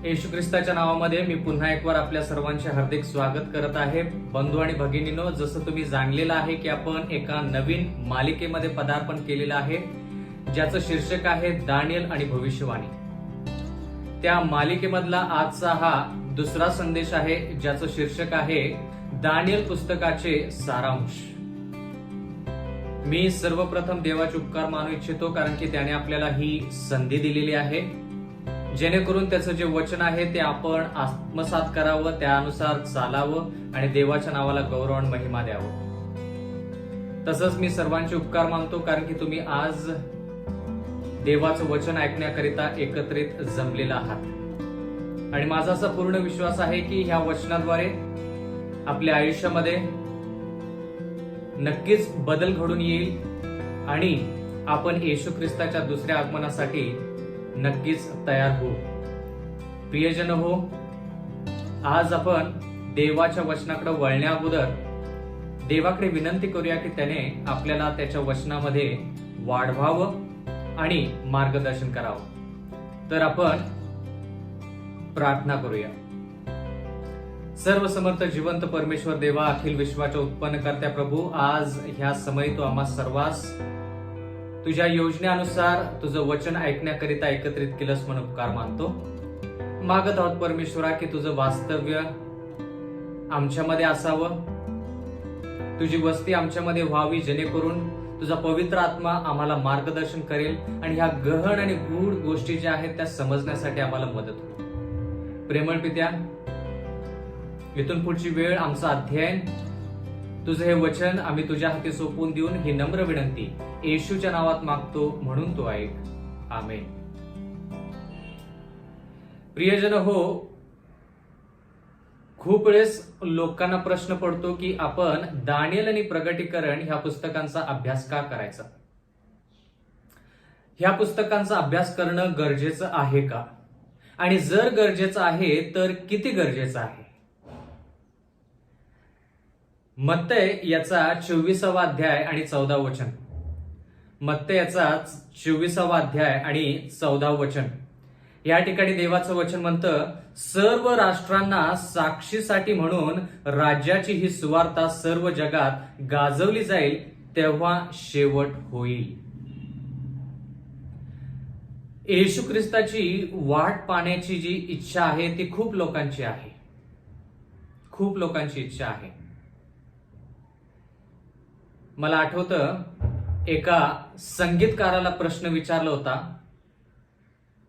येशू ख्रिस्ताच्या नावामध्ये मी पुन्हा एक वार आपल्या सर्वांचे हार्दिक स्वागत करत आहे. बंधू आणि भगिनींनो, जसं तुम्ही जाणलेलं आहे की आपण एका नवीन मालिकेमध्ये पदार्पण केलेलं आहे, ज्याचं शीर्षक आहे दानियल आणि भविष्यवाणी. त्या मालिकेमधला आजचा हा दुसरा संदेश आहे, ज्याचं शीर्षक आहे दानियल पुस्तकाचे सारांश. मी सर्वप्रथम देवाचे उपकार मानू इच्छितो, कारण की त्याने आपल्याला ही संधी दिलेली आहे, जेणेकरून त्याचं जे वचन आहे ते आपण आत्मसात करावं, त्यानुसार चालावं आणि देवाच्या नावाला गौरव आणि महिमा द्यावं. तसंच मी सर्वांचे उपकार मानतो, कारण की तुम्ही आज देवाचं वचन ऐकण्याकरिता एकत्रित जमलेला आहात. आणि माझा असा पूर्ण विश्वास आहे की ह्या वचनाद्वारे आपल्या आयुष्यामध्ये नक्कीच बदल घडून येईल आणि आपण येशू ख्रिस्ताच्या दुसऱ्या आगमनासाठी नक्कीच तयार होऊ. प्रियजन हो, आज आपण देवाच्या वचनाकडे वळण्या अगोदर देवाकडे विनंती करूया की त्याने आपल्याला त्याच्या वचनामध्ये वाढवावं आणि मार्गदर्शन करावं. तर आपण प्रार्थना करूया. सर्वसमर्थ जिवंत परमेश्वर देवा, अखिल विश्वाच्या उत्पन्नकर्त्या प्रभू, आज ह्या समयी तू आम्हा सर्वांस तुझ्या योजनेनुसार तुझं वचन ऐकण्याकरिता एकत्रित केलंस म्हणून उपकार मानतो. मागत आहोत परमेश्वरा की तुझं वास्तव्य आमच्यामध्ये असावं, तुझी वस्ती आमच्यामध्ये व्हावी, जेणेकरून तुझा पवित्र आत्मा आम्हाला मार्गदर्शन करेल आणि ह्या गहन आणि गूढ गोष्टी ज्या आहेत त्या समजण्यासाठी आम्हाला मदत होईल. प्रेमळ पित्या, इथून पुढची वेळ आमचं अध्ययन, तुझं हे वचन आम्ही तुझ्या हाती सोपवून देऊन ही नम्र विनंती येशूच्या नावात मागतो, म्हणून तो ऐक. आमेन. प्रियजन हो, खूप वेळेस लोकांना प्रश्न पडतो की आपण दानियल आणि प्रगटीकरण ह्या पुस्तकांचा अभ्यास का करायचा? ह्या पुस्तकांचा अभ्यास करणं गरजेचं आहे का? आणि जर गरजेचं आहे तर किती गरजेचं आहे? मत्तय याचा 24वा अध्याय आणि 14 वचन. मत्तय याचा 24वा अध्याय आणि 14 वचन. या ठिकाणी देवाचं वचन म्हणतं, सर्व राष्ट्रांना साक्षीसाठी म्हणून राज्याची ही सुवार्ता सर्व जगात गाजवली जाईल, तेव्हा शेवट होईल. येशू ख्रिस्ताची वाट पाहण्याची जी इच्छा आहे ती खूप लोकांची आहे. खूप लोकांची इच्छा आहे. मला आठवतं, एका संगीतकाराला प्रश्न विचारला होता,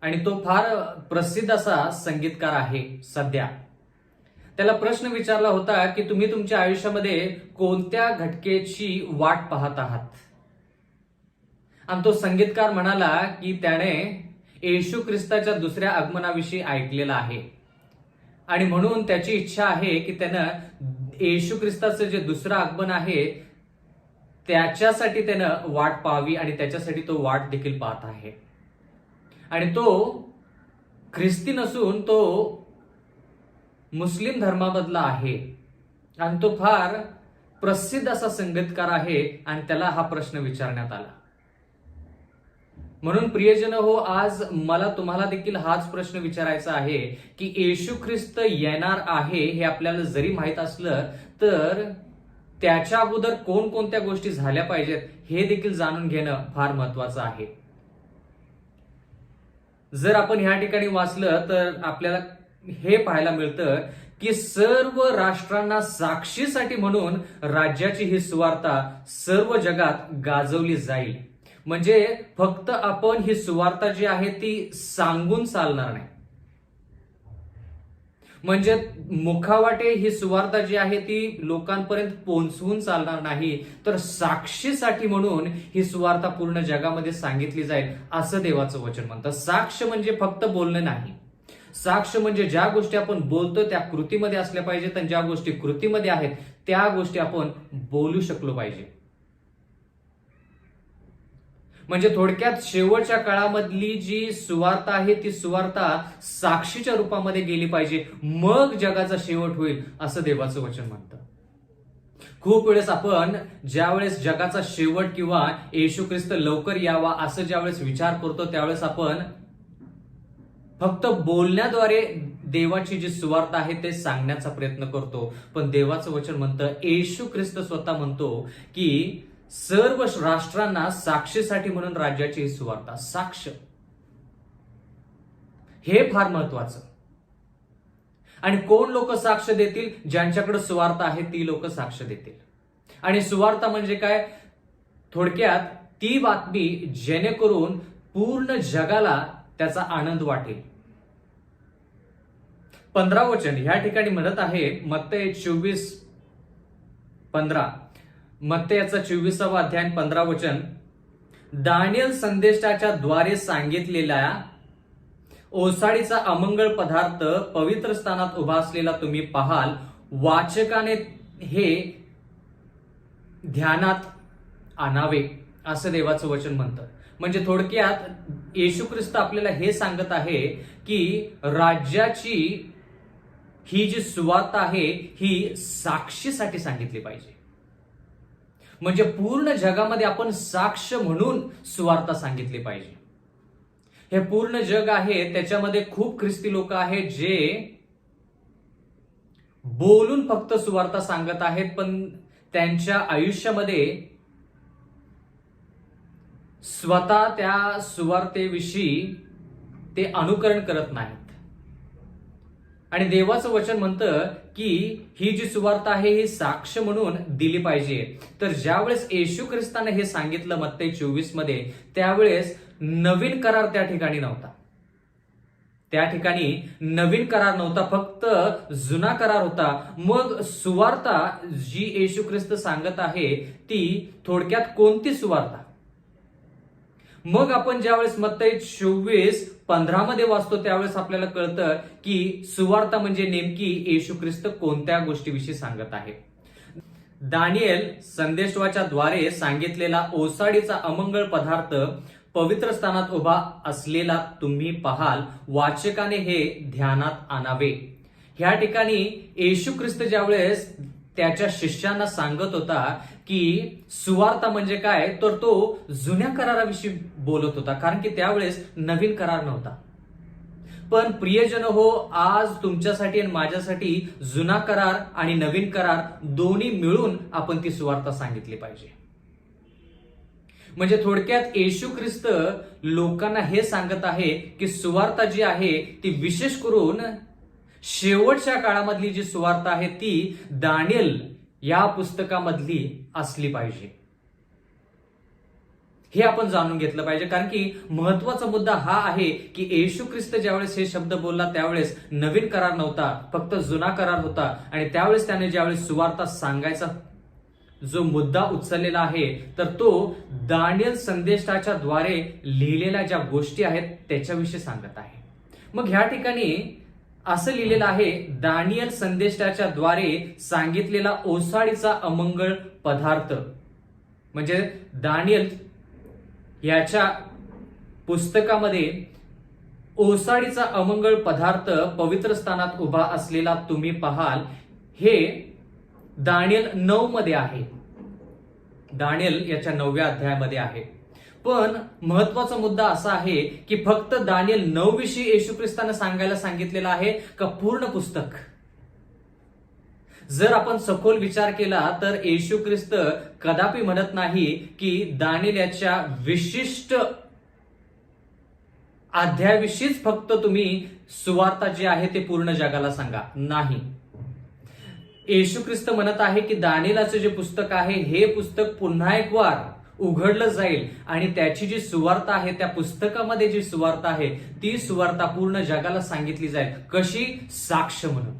आणि तो फार प्रसिद्ध असा संगीतकार आहे सध्या. त्याला प्रश्न विचारला होता की तुम्ही तुमच्या आयुष्यामध्ये कोणत्या घटकेची वाट पाहत आहात? आणि तो संगीतकार म्हणाला की त्याने येशू ख्रिस्ताच्या दुसऱ्या आगमनाविषयी ऐकलेलं आहे आणि म्हणून त्याची इच्छा आहे की त्यानं येशू ख्रिस्ताचं जे दुसरं आगमन आहे त्याच्यासाठी त्यानं वाट पाहावी आणि त्याच्यासाठी तो वाट देखील पाहत आहे. आणि तो ख्रिस्ती नसून तो मुस्लिम धर्मामधला आहे आणि तो फार प्रसिद्ध असा संगीतकार आहे आणि त्याला हा प्रश्न विचारण्यात आला. म्हणून प्रियजन हो, आज मला तुम्हाला देखील हाच प्रश्न विचारायचा आहे की येशू ख्रिस्त येणार आहे हे आपल्याला जरी माहित असलं तर त्याच्या अगोदर कोणकोणत्या गोष्टी झाल्या पाहिजेत हे देखील जाणून घेणं फार महत्वाचं आहे. जर आपण ह्या ठिकाणी वाचलं तर आपल्याला हे पाहायला मिळतं की सर्व राष्ट्रांना साक्षीसाठी म्हणून राज्याची ही सुवार्ता सर्व जगात गाजवली जाईल. म्हणजे फक्त आपण ही सुवार्ता जी आहे ती सांगून चालणार नाही, म्हणजे मुखावाटे ही सुवार्ता जी आहे ती लोकांपर्यंत पोहोचवून चालणार नाही, तर साक्षीसाठी म्हणून ही सुवार्ता पूर्ण जगामध्ये सांगितली जाईल, असं देवाचं वचन म्हणतं. साक्ष म्हणजे फक्त बोलणं नाही. साक्ष म्हणजे ज्या गोष्टी आपण बोलतो त्या कृतीमध्ये असल्या पाहिजेत आणि ज्या गोष्टी कृतीमध्ये आहेत त्या गोष्टी आपण बोलू शकलो पाहिजे. म्हणजे थोडक्यात शेवटच्या काळामधली जी सुवार्ता आहे ती सुवार्ता साक्षीच्या रूपामध्ये गेली पाहिजे, मग जगाचा शेवट होईल, असं देवाचं वचन म्हणतं. खूप वेळेस आपण ज्यावेळेस जगाचा शेवट किंवा येशू ख्रिस्त लवकर यावा असं ज्यावेळेस विचार करतो त्यावेळेस आपण फक्त बोलण्याद्वारे देवाची जी सुवार्थ आहे ते सांगण्याचा प्रयत्न करतो. पण देवाचं वचन म्हणतं, येशू ख्रिस्त स्वतः म्हणतो की सर्व राष्ट्रांना साक्षीसाठी म्हणून राज्याची ही सुवार्थ. साक्ष हे फार महत्वाचं. आणि कोण लोक साक्ष देतील? ज्यांच्याकडे सुवार्थ आहे ती लोक साक्ष देतील. आणि सुवार्थ म्हणजे काय? थोडक्यात ती बातमी जेणेकरून पूर्ण जगाला त्याचा आनंद वाटेल. 15 वचन ह्या ठिकाणी म्हणत आहे, मत्तय 24:15, मत्तयाचा 24वा अध्याय 15 वचन, दानियल संदेशाच्या द्वारे सांगितलेल्या ओसाडीचा अमंगळ पदार्थ पवित्र स्थानात उभा असलेला तुम्ही पाहाल, वाचकाने हे ध्यानात आणावे, असं देवाचं वचन म्हणतं. म्हणजे थोडक्यात येशू ख्रिस्त आपल्याला हे सांगत आहे की राज्याची ही जी सुवार्थ आहे ही साक्षीसाठी सांगितली पाहिजे. म्हणजे पूर्ण जगामध्ये आपण साक्ष म्हणून सुवार्थ सांगितली पाहिजे. हे पूर्ण जग आहे, त्याच्यामध्ये खूप ख्रिस्ती लोक आहेत जे बोलून फक्त सुवार्थ सांगत आहेत, पण त्यांच्या आयुष्यामध्ये स्वतः त्या सुवार्थेविषयी ते अनुकरण करत नाहीत. आणि देवाचं वचन म्हणतं की ही जी सुवार्थ आहे ही साक्ष म्हणून दिली पाहिजे. तर ज्यावेळेस येशू ख्रिस्ताने हे सांगितलं मत्तय 24 मध्ये, त्यावेळेस नवीन करार त्या ठिकाणी नव्हता. त्या ठिकाणी नवीन करार नव्हता, फक्त जुना करार होता. मग सुवार्थ जी येशू ख्रिस्त सांगत आहे ती थोडक्यात कोणती सुवार्थ? मग आपण ज्यावेळेस मत्तय 24:15 मध्ये वाचतो त्यावेळेस आपल्याला कळतं की सुवार्थ म्हणजे नेमकी येशू ख्रिस्त कोणत्या गोष्टीविषयी सांगत आहे. दानियल संदेशवाच्या द्वारे सांगितलेला ओसाडीचा अमंगळ पदार्थ पवित्र स्थानात उभा असलेला तुम्ही पाहाल, वाचकाने हे ध्यानात आणावे. ह्या ठिकाणी येशू ख्रिस्त ज्यावेळेस त्याच्या शिष्यांना सांगत होता की सुवार्थ म्हणजे काय, तर तो जुन्या कराराविषयी बोलत होता, कारण की त्यावेळेस नवीन करार नव्हता. पण प्रियजन हो, आज तुमच्यासाठी आणि माझ्यासाठी जुना करार आणि नवीन करार दोन्ही मिळून आपण ती सुवार्थ सांगितली पाहिजे. म्हणजे थोडक्यात येशू ख्रिस्त लोकांना हे सांगत आहे की सुवार्थ जी आहे ती विशेष करून शेवटच्या काळामधली जी सुवार्थ आहे ती दानियल या पुस्तकामधली असली पाहिजे. हे आपण जाणून घेतलं पाहिजे, कारण की महत्वाचा मुद्दा हा आहे की येशू ख्रिस्त ज्यावेळेस हे शब्द बोलला त्यावेळेस नवीन करार नव्हता, फक्त जुना करार होता. आणि त्यावेळेस त्याने ज्यावेळेस सुवार्थ सांगायचा जो मुद्दा उचललेला आहे तर तो दानियल संदेशाच्या द्वारे लिहिलेल्या ज्या गोष्टी आहेत त्याच्याविषयी सांगत आहे. मग ह्या ठिकाणी असं लिहिलेलं आहे, दानियल संदेशाच्या द्वारे सांगितलेला ओसाडीचा अमंगळ पदार्थ. म्हणजे दानियल याच्या पुस्तकामध्ये ओसाडीचा अमंगळ पदार्थ पवित्र स्थानात उभा असलेला तुम्ही पाहाल, हे दानियल 9 मध्ये आहे. दानियल याच्या 9व्या अध्यायामध्ये आहे. पण महत्वाचा मुद्दा असा आहे की फक्त दानियल 9 विषयी येशू ख्रिस्ताने सांगायला सांगितलेलं आहे का पूर्ण पुस्तक? जर आपण सखोल विचार केला तर येशू ख्रिस्त कदापि म्हणत नाही की दानियल याच्या विशिष्ट अध्यायाविषयीच फक्त तुम्ही सुवार्थ जी आहे ते पूर्ण जगाला सांगा. नाही, येशू ख्रिस्त म्हणत आहे की दानियेलाचं जे पुस्तक आहे हे पुस्तक पुन्हा एक वार उघडलं जाईल आणि त्याची जी सुवार्थ आहे, त्या पुस्तकामध्ये जी सुवार्थ आहे ती सुवार्थ पूर्ण जगाला सांगितली जाईल. कशी? साक्ष म्हणून.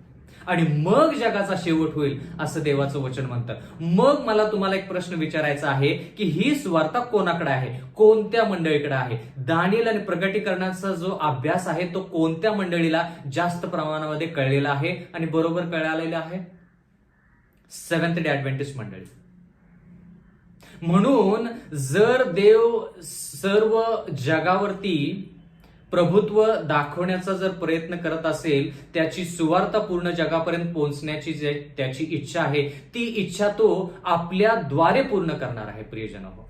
आणि मग जगाचा शेवट होईल असं देवाचं वचन म्हणतं. मग मला तुम्हाला एक प्रश्न विचारायचा आहे की ही सुवार्थ कोणाकडे आहे, कोणत्या मंडळीकडे आहे? दानियल आणि प्रगटीकरणाचा जो अभ्यास आहे तो कोणत्या मंडळीला जास्त प्रमाणामध्ये कळलेला आहे आणि बरोबर कळलेला आहे? सेव्हन्थ डे ऍडव्हेंटिस्ट मंडळी. म्हणून जर देव सर्व जगावरती प्रभुत्व दाखवण्याचा जर प्रयत्न करत असेल, त्याची सुवार्थ पूर्ण जगापर्यंत पोहोचण्याची त्याची इच्छा आहे, ती इच्छा तो आपल्या द्वारे पूर्ण करणार आहे. प्रियजन हो,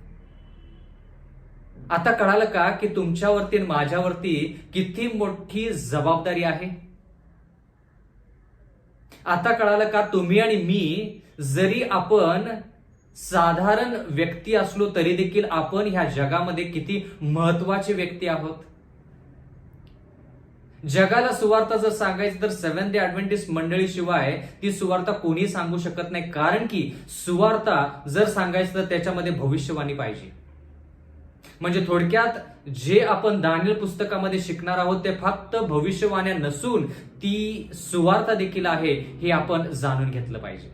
आता कळालं का की तुमच्यावरती आणि माझ्यावरती किती मोठी जबाबदारी आहे? आता कळालं का? तुम्ही आणि मी जरी आपण साधारण व्यक्ती असलो तरी देखील आपण ह्या जगामध्ये किती महत्वाचे व्यक्ती आहोत. जगाला सुवार्ता जर सांगायची तर सेव्हन्थ डे ऍडव्हेंटिस्ट मंडळीशिवाय ती सुवार्ता कोणी सांगू शकत नाही. कारण की सुवार्ता जर सांगायचं तर त्याच्यामध्ये भविष्यवाणी पाहिजे. म्हणजे थोडक्यात जे आपण दानिएल पुस्तकामध्ये शिकणार आहोत ते फक्त भविष्यवाण्या नसून ती सुवार्ता देखील आहे हे आपण जाणून घेतलं पाहिजे.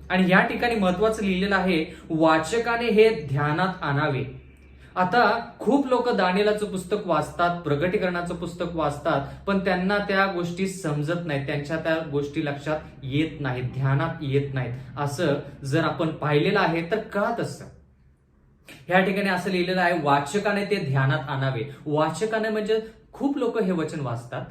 आणि या ठिकाणी महत्वाचं लिहिलेलं आहे, वाचकाने हे ध्यानात आणावे. आता खूप लोक दानिएलाचं पुस्तक वाचतात, प्रगटीकरणाचं पुस्तक वाचतात, पण त्यांना त्या गोष्टी समजत नाहीत, त्यांच्या त्या गोष्टी लक्षात येत नाहीत, ध्यानात येत नाहीत. असं जर आपण पाहिलेलं आहे तर का तसं? ह्या ठिकाणी असं लिहिलेलं आहे, वाचकाने ते ध्यानात आणावे. वाचकाने म्हणजे खूप लोक हे वचन वाचतात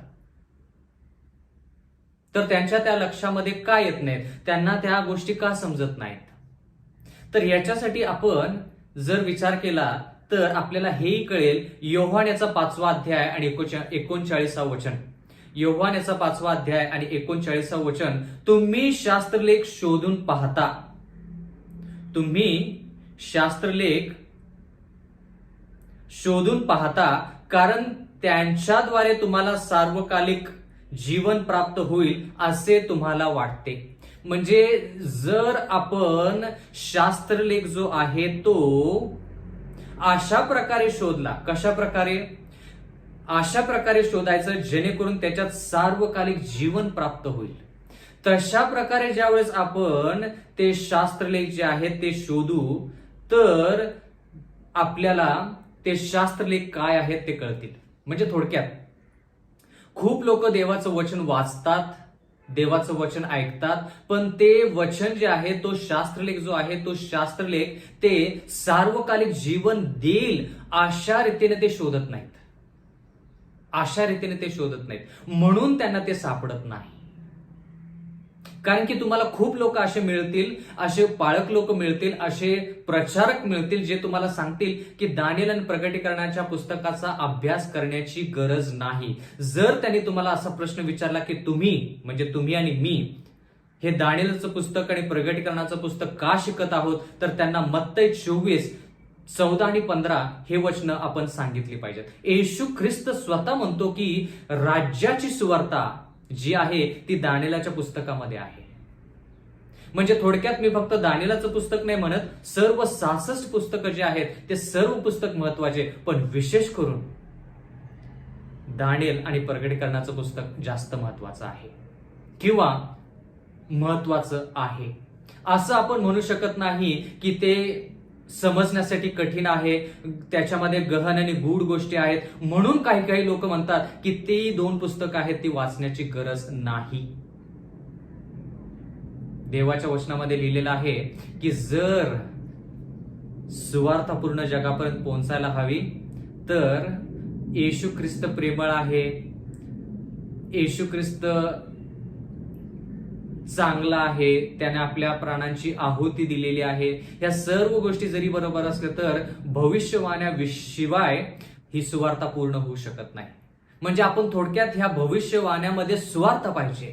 तर त्यांच्या त्या लक्षामध्ये का येत नाहीत, त्यांना त्या गोष्टी का समजत नाहीत? तर याच्यासाठी आपण जर विचार केला तर आपल्याला हेही कळेल. योहान याचा 5वा अध्याय आणि 39 वचन. योहान याचा 5वा अध्याय आणि 39 वचन. तुम्ही शास्त्रलेख शोधून पाहता. तुम्ही शास्त्रलेख शोधून पाहता कारण त्यांच्याद्वारे तुम्हाला सार्वकालिक जीवन प्राप्त होईल असे तुम्हाला वाटते. म्हणजे जर आपण शास्त्रलेख जो आहे तो अशा प्रकारे शोधला, कशा प्रकारे? अशा प्रकारे शोधायचं जेणेकरून त्याच्यात सार्वकालिक जीवन प्राप्त होईल. तशा प्रकारे ज्यावेळेस आपण ते शास्त्रलेख जे आहेत ते शोधू तर आपल्याला ते शास्त्रलेख काय आहेत ते कळतील. म्हणजे थोडक्यात खूप लोक देवाचं वचन वाचतात, देवाचं वचन ऐकतात, पण ते वचन जे आहे तो शास्त्रलेख जो आहे तो शास्त्रलेख ते सार्वकालिक जीवन देईल अशा रीतीने ते शोधत नाहीत. अशा रीतीने ते शोधत नाहीत म्हणून त्यांना ते सापडत नाही. कारण की तुम्हाला खूप लोक असे मिळतील, असे पाळक लोक मिळतील, असे प्रचारक मिळतील जे तुम्हाला सांगतील की दानिएल आणि प्रगटीकरणाच्या पुस्तकाचा अभ्यास करण्याची गरज नाही. जर त्यांनी तुम्हाला असा प्रश्न विचारला की तुम्ही आणि मी हे दानिएलचं पुस्तक आणि प्रगटीकरणाचं पुस्तक का शिकत आहोत, तर त्यांना मत्तई 24:14 आणि 15 हे वचन आपण सांगितली पाहिजेत. येशू ख्रिस्त स्वतः म्हणतो की राज्याची सुवार्ता जी आहे ती दानिएलाच्या पुस्तकामध्ये आहे. म्हणजे थोडक्यात मी फक्त दानिएलाचं पुस्तक नाही म्हणत, सर्व 66 पुस्तकं जे आहेत ते सर्व पुस्तक महत्वाचे, पण विशेष करून दानिएल आणि प्रगटीकरणाचं पुस्तक जास्त महत्वाचं आहे किंवा महत्वाचं आहे. असं आपण म्हणू शकत नाही की ते समजण्यासाठी कठीण आहे, त्याच्यामध्ये गहन आणि गूढ गोष्टी आहेत म्हणून काही लोक म्हणतात की ती 2 पुस्तकं आहेत ती वाचण्याची गरज नाही. देवाच्या वचनामध्ये लिहिलेलं आहे की जर सुवार्ता पूर्ण जगापर्यंत पोहोचायला हवी तर येशू ख्रिस्त प्रेमळ आहे, येशू ख्रिस्त चांगला आहे, त्याने आपल्या प्राणांची आहुती दिलेली आहे. या सर्व गोष्टी जरी बरोबर असल्या तर भविष्यवाण्या शिवाय ही सुवार्ता पूर्ण होऊ शकत नाही. म्हणजे आपण थोडक्यात ह्या भविष्यवाण्यामध्ये सुवार्ता पाहिजे,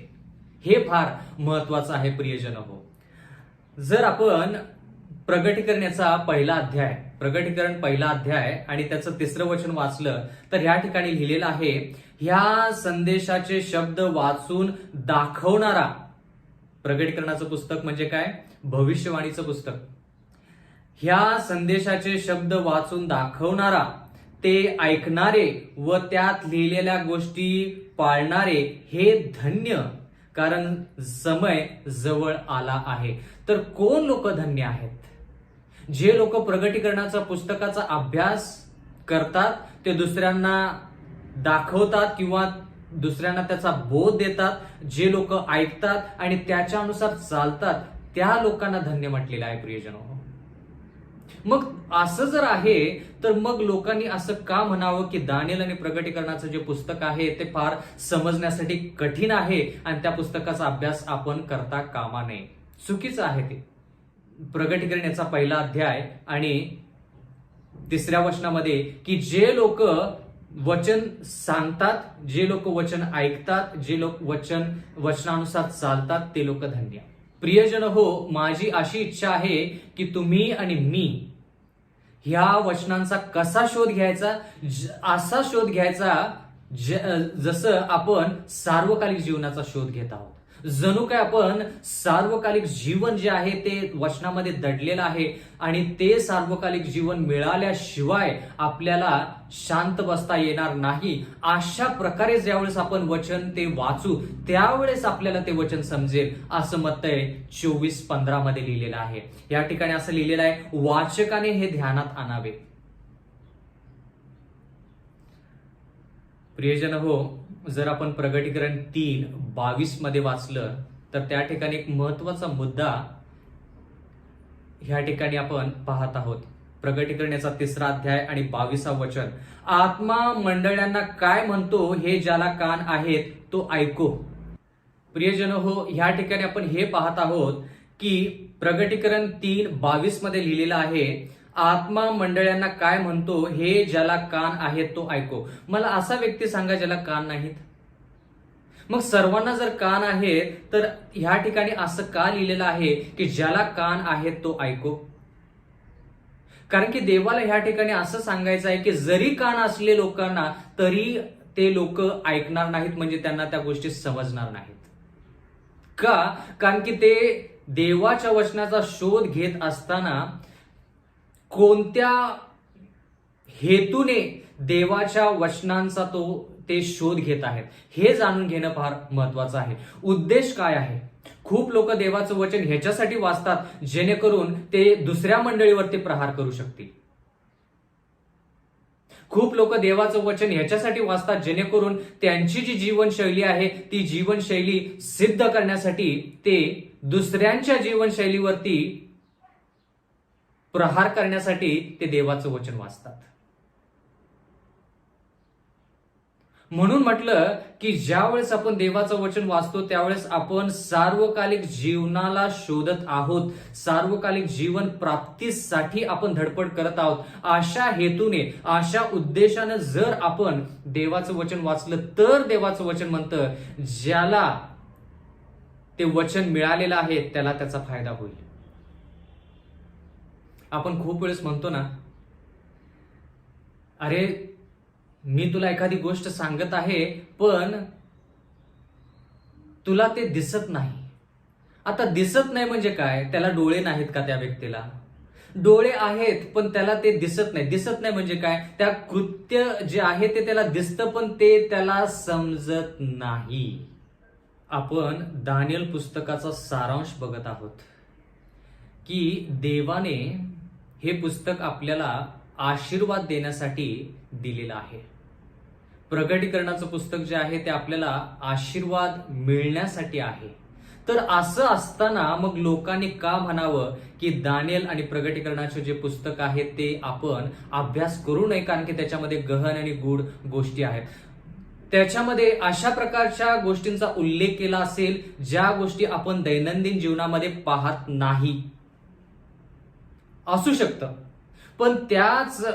हे फार महत्वाचं आहे प्रियजन हो. जर आपण प्रगटीकरणाचा प्रगटीकरण 1 अध्याय आणि त्याचं 3रं वचन वाचलं तर या ठिकाणी लिहिलेलं आहे, ह्या संदेशाचे शब्द वाचून दाखवणारा. प्रगटीकरणाचं पुस्तक म्हणजे काय? भविष्यवाणीचं पुस्तक. ह्या संदेशाचे शब्द वाचून दाखवणारा, ते ऐकणारे व त्यात लिहिलेल्या गोष्टी पाळणारे हे धन्य, कारण समय जवळ आला आहे. तर कोण लोक धन्य आहेत? जे लोक प्रगटीकरणाच्या पुस्तकाचा अभ्यास करतात, ते दुसऱ्यांना दाखवतात किंवा दुसऱ्यांना त्याचा बोध देतात, जे लोक ऐकतात आणि त्याच्यानुसार चालतात त्या लोकांना धन्य म्हटलेलं आहे प्रियजन. मग असं जर आहे तर मग लोकांनी असं का म्हणावं की दानिएल आणि प्रगटीकरणाचं जे पुस्तक आहे ते फार समजण्यासाठी कठीण आहे आणि त्या पुस्तकाचा अभ्यास आपण करता कामा नये? चुकीचं आहे ते. प्रगटीकरणाचा 1 अध्याय आणि 3ऱ्या वचनामध्ये की जे लोक वचन सांगतात, जे लोक वचन ऐकतात, जे लोक वचनानुसार चालतात ते लोक धन्य. प्रियजन हो, माझी अशी इच्छा आहे की तुम्ही आणि मी ह्या वचनांचा कसा शोध घ्यायचा, असा शोध घ्यायचा जसं आपण सार्वकालिक जीवनाचा शोध घेत आहोत. जणू काय आपण सार्वकालिक जीवन जे आहे ते वचनामध्ये दडलेलं आहे आणि ते सार्वकालिक जीवन मिळाल्याशिवाय आपल्याला शांत बसता येणार नाही. अशा प्रकारे ज्यावेळेस आपण वचन ते वाचू त्यावेळेस आपल्याला ते वचन समजेल, असं मत्तय 24:15 मध्ये लिहिलेलं आहे. या ठिकाणी असं लिहिलेलं आहे, वाचकाने हे ध्यानात आणावे. प्रियजन हो, जर आपण प्रगटीकरण 3:22 मध्ये वाचलं तर त्या ठिकाणी एक महत्वाचा मुद्दा ह्या ठिकाणी आपण पाहत आहोत. प्रगटीकरण याचा 3रा अध्याय आणि 22वा वचन, आत्मा मंडळांना काय म्हणतो हे ज्याला कान आहेत तो ऐको. प्रियजन हो, ह्या ठिकाणी आपण हे पाहत आहोत की प्रगटीकरण 3:22 मध्ये लिहिलेलं आहे, आत्मा मंडळांना काय म्हणतो हे ज्याला कान आहेत तो ऐको. मला असा व्यक्ती सांगा ज्याला कान नाहीत. मग सर्वांना जर कान आहेत तर ह्या ठिकाणी असं का लिहिलेलं आहे की ज्याला कान आहेत तो ऐको. कारण की देवाला ह्या ठिकाणी असं सांगायचं आहे की जरी कान असले लोकांना तरी ते लोक ऐकणार नाहीत, म्हणजे त्यांना त्या गोष्टी समजणार नाहीत. का? कारण की ते देवाच्या वचनाचा शोध घेत असताना कोणत्या हेतूने देवाच्या वचनांचा ते शोध घेत आहेत हे जाणून घेणं फार महत्वाचं आहे. उद्देश काय आहे? खूप लोक देवाचं वचन ह्याच्यासाठी वाचतात जेणेकरून ते दुसऱ्या मंडळीवरती प्रहार करू शकतील. खूप लोक देवाचं वचन ह्याच्यासाठी वाचतात जेणेकरून त्यांची जी जीवनशैली आहे ती जीवनशैली सिद्ध करण्यासाठी ते दुसऱ्यांच्या जीवनशैलीवरती प्रहार करण्यासाठी ते देवाचं वचन वाचतात. म्हणून म्हटलं की ज्यावेळेस आपण देवाचं वचन वाचतो त्यावेळेस आपण सार्वकालिक जीवनाला शोधत आहोत, सार्वकालिक जीवन प्राप्तीसाठी आपण धडपड करत आहोत. अशा हेतूने, अशा उद्देशानं जर आपण देवाचं वचन वाचलं तर देवाचं वचन म्हणतं ज्याला ते वचन मिळालेलं आहे त्याला त्याचा फायदा होईल. आपण खूप वेळेस म्हणतो ना, अरे मी तुला एखादी गोष्ट सांगत आहे पण तुला ते दिसत नाही. आता दिसत नाही म्हणजे काय? त्याला डोळे नाहीत का त्या व्यक्तीला? डोळे आहेत पण त्याला ते दिसत नाही. दिसत नाही म्हणजे काय? त्या कृत्य जे आहे ते त्याला दिसतं पण ते त्याला समजत नाही. आपण दानिएल पुस्तकाचा सारांश बघत आहोत की देवाने हे पुस्तक आपल्याला आशीर्वाद देण्यासाठी दिलेलं आहे. प्रगटीकरणाचं पुस्तक जे आहे ते आपल्याला आशीर्वाद मिळण्यासाठी आहे. तर असं असताना मग लोकांनी का म्हणावं की दानिएल आणि प्रगटीकरणाचे जे पुस्तक आहे ते आपण अभ्यास करू नये, कारण की त्याच्यामध्ये गहन आणि गूढ गोष्टी आहेत. त्याच्यामध्ये अशा प्रकारच्या गोष्टींचा उल्लेख केला असेल ज्या गोष्टी आपण दैनंदिन जीवनामध्ये पाहत नाही. असू शकतं, पण त्याच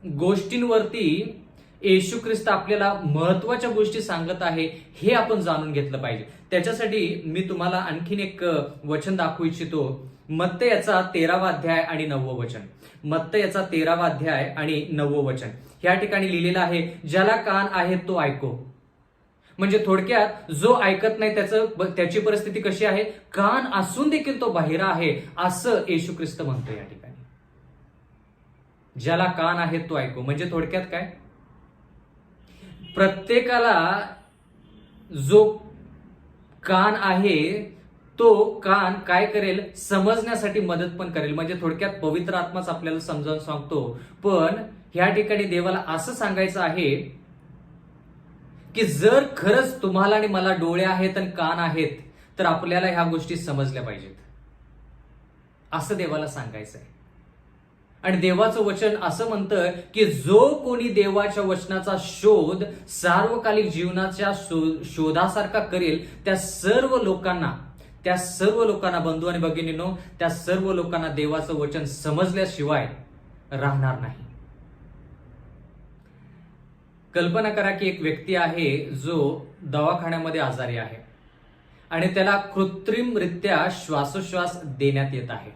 गोष्टींवरती येशू ख्रिस्त आपल्याला महत्वाच्या गोष्टी सांगत आहे हे आपण जाणून घेतलं पाहिजे. त्याच्यासाठी मी तुम्हाला आणखीन एक वचन दाखवू इच्छितो. मत्तय याचा 13वा अध्याय आणि 9वं वचन. मत्तय याचा 13वा अध्याय आणि 9वं वचन. या ठिकाणी लिहिलेलं आहे, ज्याला कान आहेत तो ऐको. म्हणजे थोडक्यात जो ऐकत नाही त्याची परिस्थिती कशी आहे? कान असून देखील तो बहिरा आहे असं येशू ख्रिस्त म्हणतो या ठिकाणी. ज्याला कान आहेत तो ऐको म्हणजे थोडक्यात काय? प्रत्येकाला जो कान आहे तो कान काय करेल? समजण्यासाठी मदत पण करेल. म्हणजे थोडक्यात पवित्र आत्माच आपल्याला समजावून सांगतो. पण ह्या ठिकाणी देवाला असं सांगायचं आहे की जर खरंच तुम्हाला आणि मला डोळे आहेत आणि कान आहेत तर आपल्याला ह्या गोष्टी समजल्या पाहिजेत असं देवाला सांगायचं आहे. आणि देवाचं वचन असं म्हणतं की जो कोणी देवाच्या वचनाचा शोध सार्वकालिक जीवनाच्या शोधासारखा करेल त्या सर्व लोकांना बंधू आणि भगिनींनो, त्या सर्व लोकांना देवाचं वचन समजल्याशिवाय राहणार नाही. कल्पना करा की एक व्यक्ती आहे जो दवाखान्यामध्ये आजारी आहे आणि त्याला कृत्रिमरित्या श्वासोश्वास देण्यात येत आहे.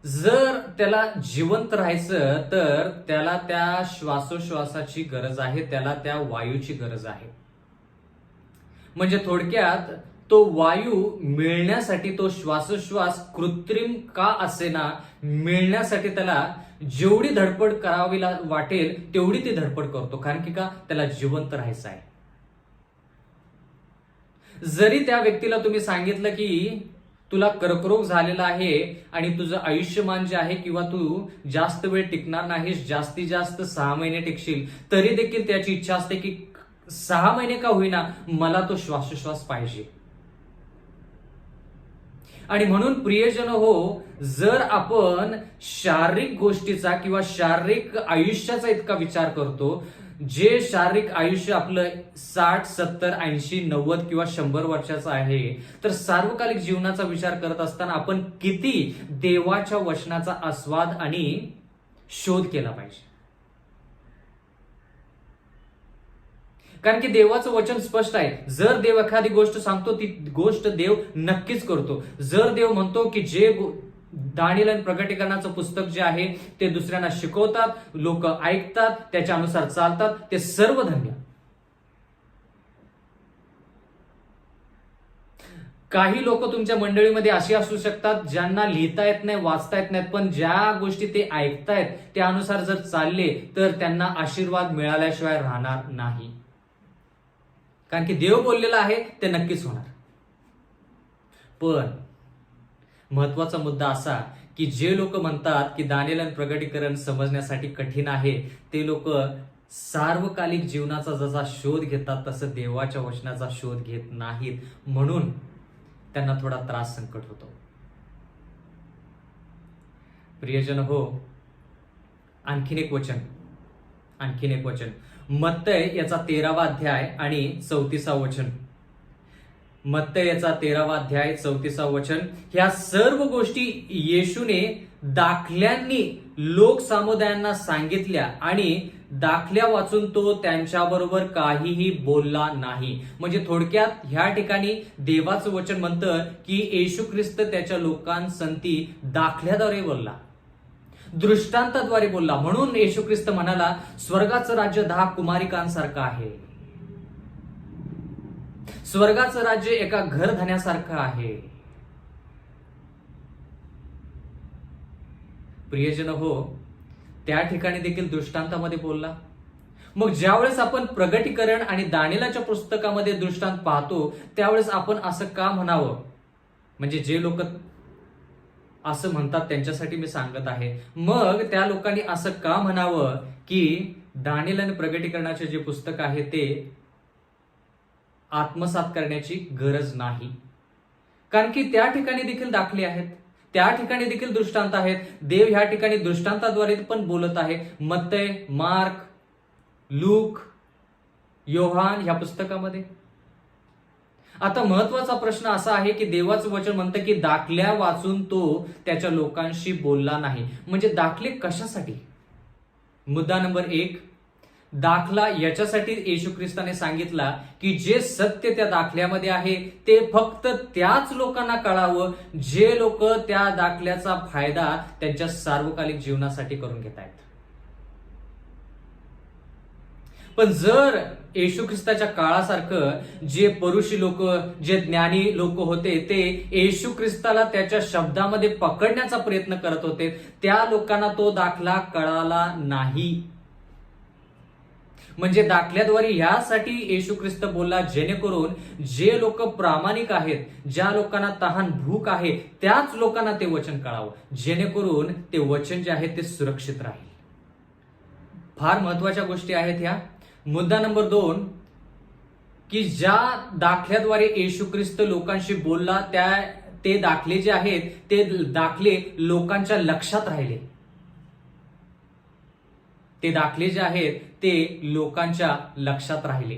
जर त्याला जिवंत राहायचं तर त्याला त्या श्वासोश्वासाची गरज आहे, त्याला त्या वायूची गरज आहे. म्हणजे थोडक्यात तो वायू मिळण्यासाठी, तो श्वासोश्वास कृत्रिम का असेना मिळण्यासाठी त्याला जेवढी धडपड करावी वाटेल तेवढी ती धडपड करतो. कारण की का, त्याला जिवंत राहायचं आहे. जरी त्या व्यक्तीला तुम्ही सांगितलं की तुला कर्करोग झालेला आहे आणि तुझं आयुष्यमान जे आहे किंवा तू जास्त वेळ टिकणार नाहीस, जास्तीत जास्त 6 महिने टिकशील, तरी देखील त्याची इच्छा असते की 6 महिने का होईना मला तो श्वासोश्वास पाहिजे. आणि म्हणून प्रियजन हो, जर आपण शारीरिक गोष्टीचा किंवा शारीरिक आयुष्याचा इतका विचार करतो, जे शारीरिक आयुष्य आपलं 60, 70, 80, 90 किंवा 100 वर्षाचं आहे, तर सार्वकालिक जीवनाचा विचार करत असताना आपण किती देवाच्या वचनाचा आस्वाद आणि शोध केला पाहिजे. कारण की देवाचं वचन स्पष्ट आहे. जर देव एखादी गोष्ट सांगतो ती गोष्ट देव नक्कीच करतो. जर देव म्हणतो की जे दानिएल आणि प्रकटीकरणाचं पुस्तक जे आहे ते दुसऱ्यांना शिकवतात, लोक ऐकतात, त्याच्यानुसार चालतात, ते सर्व धन्य. काही लोक तुमच्या मंडळीमध्ये अशी असू शकतात ज्यांना लिहिता येत नाही, वाचता येत नाहीत, पण ज्या गोष्टी ते ऐकतायत त्यानुसार जर चालले तर त्यांना आशीर्वाद मिळाल्याशिवाय राहणार नाही. कारण की देव बोललेलं आहे ते नक्कीच होणार. पण महत्वाचा मुद्दा असा की जे लोक म्हणतात की दानिएल आणि प्रकटीकरण समजण्यासाठी कठीण आहे, ते लोक सार्वकालिक जीवनाचा जसा शोध घेतात तसं देवाच्या वचनाचा शोध घेत नाहीत. म्हणून त्यांना थोडा त्रास संकट होतो. प्रियजन हो, आणखीन एक वचन मत्तय याचा 13वा अध्याय आणि 34वा वचन. मत्तय याचा 13वा अध्याय 34वा वचन. ह्या सर्व गोष्टी येशूने दाखल्यांनी लोक समुदायांना सांगितल्या आणि दाखल्या वाचून तो त्यांच्याबरोबर काहीही बोलला नाही. म्हणजे थोडक्यात ह्या ठिकाणी देवाचं वचन म्हणतं की येशू ख्रिस्त त्याच्या लोकांसंती दाखल्याद्वारे बोलला, दृष्टांताद्वारे बोलला. म्हणून येशू ख्रिस्त म्हणाला, स्वर्गाचं राज्य 10 कुमारिकांसारखं आहे, स्वर्गाचं राज्य एका घरधन्यासारखं आहे. प्रियजन हो, त्या ठिकाणी देखील दृष्टांतामध्ये बोलला. मग ज्यावेळेस आपण प्रगटीकरण आणि दानिएलच्या पुस्तकामध्ये दृष्टांत पाहतो त्यावेळेस आपण असं का म्हणावं? म्हणजे जे लोक असं म्हणतात त्यांच्यासाठी मी सांगत आहे. मग त्या लोकांनी असं का म्हणावं की दानिएल आणि प्रगटीकरणाचे जे पुस्तक आहे ते आत्मसात करण्याची गरज नाही? कारण की त्या ठिकाणी देखील दाखले आहेत, त्या ठिकाणी देखील दृष्टांत आहेत. देव ह्या ठिकाणी दृष्टांताद्वारे पण बोलत आहे. मत्तय, मार्क, लूक, योहान ह्या पुस्तकामध्ये. आता महत्वाचा प्रश्न असा आहे की देवाचं वचन म्हणतं की दाखल्या वाचून तो त्याच्या लोकांशी बोलला नाही. म्हणजे दाखले कशासाठी? मुद्दा नंबर 1, दाखला याच्यासाठी येशू ख्रिस्ताने सांगितला की जे सत्य त्या दाखल्यामध्ये आहे ते फक्त त्याच लोकांना कळावं जे लोक त्या दाखल्याचा फायदा त्यांच्या सार्वकालिक जीवनासाठी करून घेत आहेत. पण जर येशू ख्रिस्ताच्या काळासारखं जे परुषी लोक, जे ज्ञानी लोक होते ते येशू ख्रिस्ताला त्याच्या शब्दामध्ये पकडण्याचा प्रयत्न करत होते, त्या लोकांना तो दाखला कळाला नाही. म्हणजे दाखल्याद्वारे यासाठी येशू ख्रिस्त बोलला जेणेकरून जे लोक प्रामाणिक आहेत, ज्या लोकांना तहान भूक आहे त्याच लोकांना ते वचन कळावं, जेणेकरून ते वचन जे आहे ते सुरक्षित राहील. फार महत्वाच्या गोष्टी आहेत ह्या. मुद्दा नंबर 2 की ज्या दाखल्याद्वारे येशू ख्रिस्त लोकांशी बोलला ते दाखले जे आहेत ते दाखले लोकांच्या लक्षात राहिले. ते दाखले जे आहेत ते लोकांच्या लक्षात राहिले.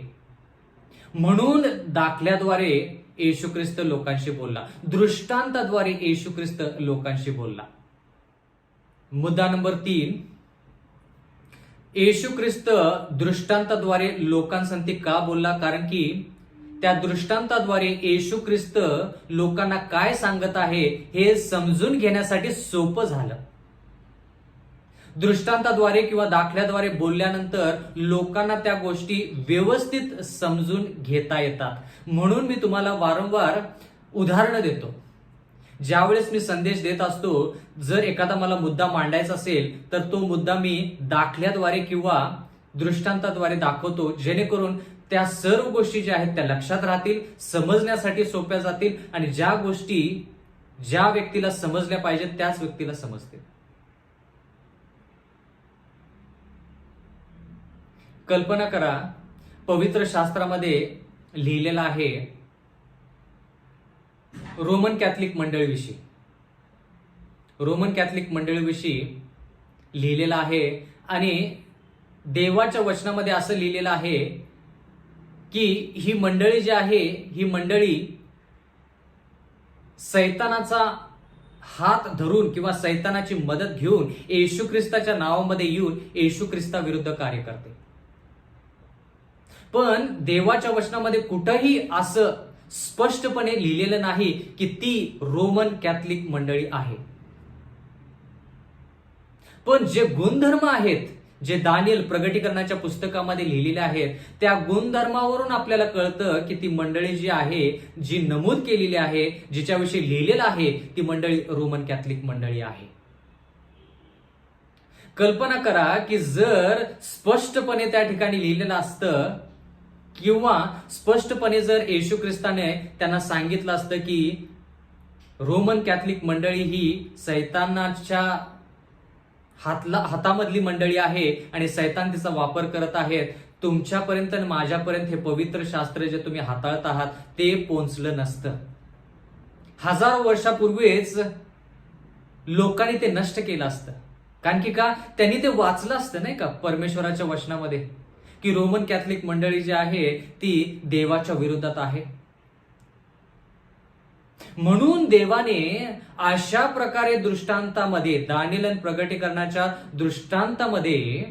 म्हणून दाखल्याद्वारे येशू ख्रिस्त लोकांशी बोलला, दृष्टांताद्वारे येशू ख्रिस्त लोकांशी बोलला. मुद्दा नंबर 3 येशू ख्रिस्त दृष्टांताद्वारे लोकांसंगती का बोलला? कारण की त्या दृष्टांताद्वारे येशू ख्रिस्त लोकांना काय सांगत आहे हे समजून घेण्यासाठी सोपं झालं. दृष्टांताद्वारे किंवा दाखल्याद्वारे बोलल्यानंतर लोकांना त्या गोष्टी व्यवस्थित समजून घेता येतात. म्हणून मी तुम्हाला वारंवार उदाहरणं देतो. ज्यावेळेस मी संदेश देत असतो, जर एखादा मला मुद्दा मांडायचा असेल तर तो मुद्दा मी दाखल्याद्वारे किंवा दृष्टांताद्वारे दाखवतो, जेणेकरून त्या सर्व गोष्टी ज्या आहेत त्या लक्षात राहतील, समजण्यासाठी सोप्या जातील आणि ज्या गोष्टी ज्या व्यक्तीला समजल्या पाहिजेत त्याच व्यक्तीला समजतील. कल्पना करा, पवित्र शास्त्रामध्ये लिहिलेलं आहे रोमन कॅथलिक मंडळीविषयी. रोमन कॅथलिक मंडळीविषयी लिहिलेलं आहे आणि देवाच्या वचनामध्ये असं लिहिलेलं आहे की ही मंडळी जी आहे ही मंडळी सैतानाचा हात धरून किंवा सैतानाची मदत घेऊन येशू ख्रिस्ताच्या नावामध्ये येऊन येशू ख्रिस्ताविरुद्ध कार्य करते. पण देवाच्या वचनामध्ये कुठंही असं स्पष्टपणे लिहिलेलं नाही की ती रोमन कॅथलिक मंडळी आहे. पण जे गुणधर्म आहेत, जे दानिएल प्रगटीकरणाच्या पुस्तकामध्ये लिहिलेले आहेत, त्या गुणधर्मावरून आपल्याला कळतं की ती मंडळी जी आहे, जी नमूद केलेली आहे, जिच्याविषयी लिहिलेलं आहे, ती मंडळी रोमन कॅथलिक मंडळी आहे. कल्पना करा की जर स्पष्टपणे त्या ठिकाणी लिहिलेलं असतं किंवा स्पष्टपणे जर येशू ख्रिस्ताने त्यांना सांगितलं असतं की रोमन कॅथलिक मंडळी ही सैतानाच्या हातामधली मंडळी आहे आणि सैतान तिचा वापर करत आहेत, तुमच्यापर्यंत आणि माझ्यापर्यंत हे पवित्र शास्त्र जे तुम्ही हाताळत आहात ते पोहोचलं नसतं. हजारो वर्षापूर्वीच लोकांनी ते नष्ट केलं असतं. कारण की का? त्यांनी ते वाचलं असतं नाही का परमेश्वराच्या वचनामध्ये की रोमन कॅथलिक मंडळी जी आहे ती देवाच्या विरोधात आहे. म्हणून देवाने अशा प्रकारे दृष्टांतामध्ये दानिएल प्रगटीकरणाच्या दृष्टांतामध्ये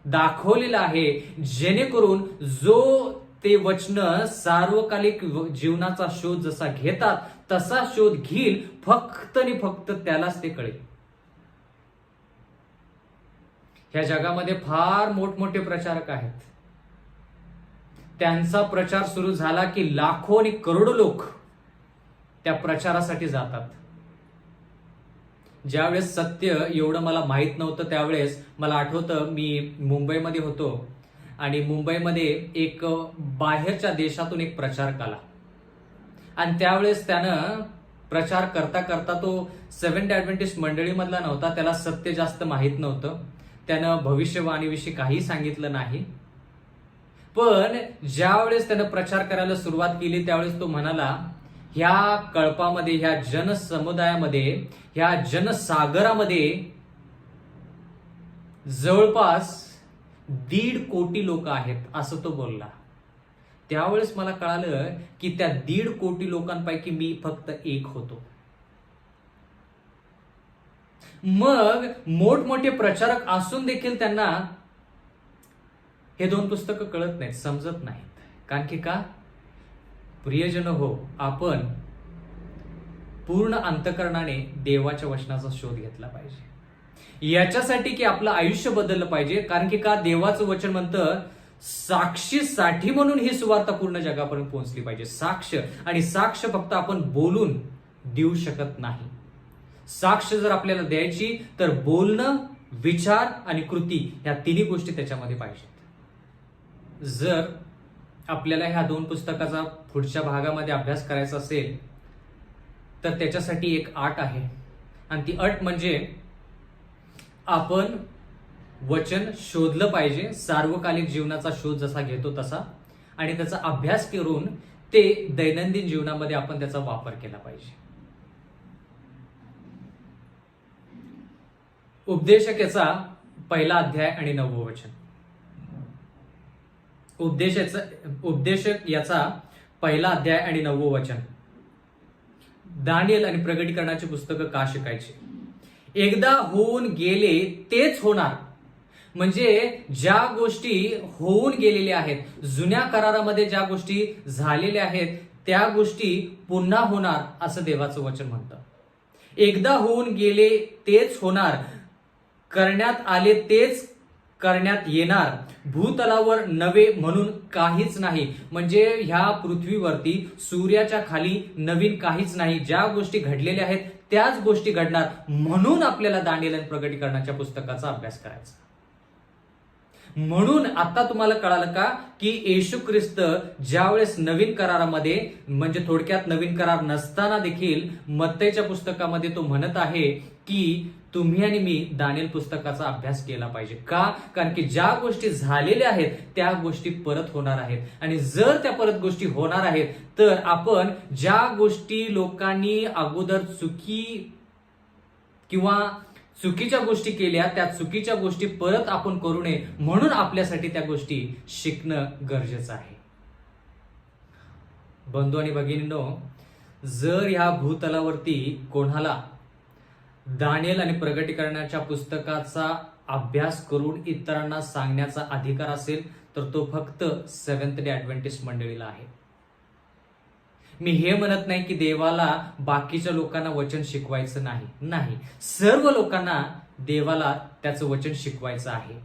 दाखवलेलं आहे, जेणेकरून जो ते वचन सार्वकालिक जीवनाचा शोध जसा घेतात तसा शोध घेईल, फक्त आणि फक्त त्यालाच ते कळेल. ह्या जगामध्ये फार मोठमोठे प्रचारक आहेत. त्यांचा प्रचार सुरू झाला की लाखो आणि करोडो लोक त्या प्रचारासाठी जातात. ज्यावेळेस सत्य एवढं मला माहित नव्हतं त्यावेळेस मला आठवतं मी मुंबईमध्ये होतो आणि मुंबईमध्ये एक बाहेरच्या देशातून एक प्रचारक आला आणि त्यावेळेस त्यानं प्रचार करता करता तो सेव्हन्थ ॲडव्हेंटिस्ट मंडळीमधला नव्हता. त्याला सत्य जास्त माहित नव्हतं. त्यानं भविष्यवाणीविषयी काही सांगितलं नाही. पण ज्यावेळेस त्यानं प्रचार करायला सुरुवात केली त्यावेळेस तो म्हणाला, ह्या कळपामध्ये, ह्या जनसमुदायामध्ये, ह्या जनसागरामध्ये जवळपास 1.5 कोटी लोक आहेत असं तो बोलला. त्यावेळेस मला कळालं की त्या 1.5 कोटी लोकांपैकी मी फक्त एक होतो. मग मोठमोठे प्रचारक असून देखील त्यांना हे 2 पुस्तकं कळत नाहीत, समजत नाहीत. कारण की का? प्रियजन हो, आपण पूर्ण अंतःकरणाने देवाच्या वचनाचा शोध घेतला पाहिजे. याच्यासाठी की आपलं आयुष्य बदललं पाहिजे. कारण की का? देवाचं वचन म्हणतं साक्षीसाठी म्हणून ही सुवार्ता पूर्ण जगापर्यंत पोहोचली पाहिजे. साक्ष, आणि साक्ष फक्त आपण बोलून देऊ शकत नाही. साक्ष जर आपल्याला द्यायची तर बोलणं, विचार आणि कृती ह्या 3 गोष्टी त्याच्यामध्ये पाहिजेत. जर आपल्याला ह्या 2 पुस्तकाचा पुढच्या भागामध्ये अभ्यास करायचा असेल तर त्याच्यासाठी एक अट आहे आणि ती अट म्हणजे आपण वचन शोधलं पाहिजे, सार्वकालिक जीवनाचा शोध जसा घेतो तसा, आणि त्याचा अभ्यास करून ते दैनंदिन जीवनामध्ये आपण त्याचा वापर केला पाहिजे. उपदेशक याचा 1 अध्याय आणि 9 वचन. उपदेशक याचा 1 अध्याय आणि 9 वचन. दानिएल आणि प्रगटीकरणाची पुस्तकं का शिकायची? एकदा होऊन गेले तेच होणार, म्हणजे ज्या गोष्टी होऊन गेलेल्या आहेत, जुन्या करारामध्ये ज्या गोष्टी झालेल्या आहेत, त्या गोष्टी पुन्हा होणार असं देवाचं वचन म्हणतं. एकदा होऊन गेले तेच होणार, करण्यात आले तेच करण्यात येणार, भूतलावर नवे म्हणून काहीच नाही. म्हणजे ह्या पृथ्वीवरती सूर्याच्या खाली नवीन काहीच नाही. ज्या गोष्टी घडलेल्या आहेत त्याच गोष्टी घडणार. म्हणून आपल्याला दानिएल आणि प्रकटीकरणाच्या पुस्तकाचा अभ्यास करायचा. म्हणून आता तुम्हाला कळालं का की येशू ख्रिस्त ज्यावेळेस नवीन करारामध्ये, म्हणजे थोडक्यात नवीन करार नसताना देखील मत्तईच्या पुस्तकामध्ये तो म्हणत आहे की तुम्ही आणि मी दानिएल पुस्तकाचा अभ्यास केला पाहिजे. का? कारण की ज्या गोष्टी झालेल्या आहेत त्या गोष्टी परत होणार आहेत. आणि जर त्या परत गोष्टी होणार आहेत तर आपण ज्या गोष्टी लोकांनी अगोदर चुकीच्या गोष्टी केल्या, त्या चुकीच्या गोष्टी परत आपण करू नये म्हणून आपल्यासाठी त्या गोष्टी शिकणं गरजेचं आहे. बंधू आणि भगिनींनो, जर ह्या भूतलावरती कोणाला दानिएल आणि प्रकटीकरणाच्या पुस्तकाचा अभ्यास करून इतरांना सांगण्याचा अधिकार असेल तर तो फक्त सेव्हन्थ डे ऍडव्हेंटिस्ट मंडळीला आहे. मी हे म्हणत नाही की देवाला बाकीच्या लोकांना वचन शिकवायचं नाही. सर्व लोकांना देवाला त्याचं वचन शिकवायचं आहे.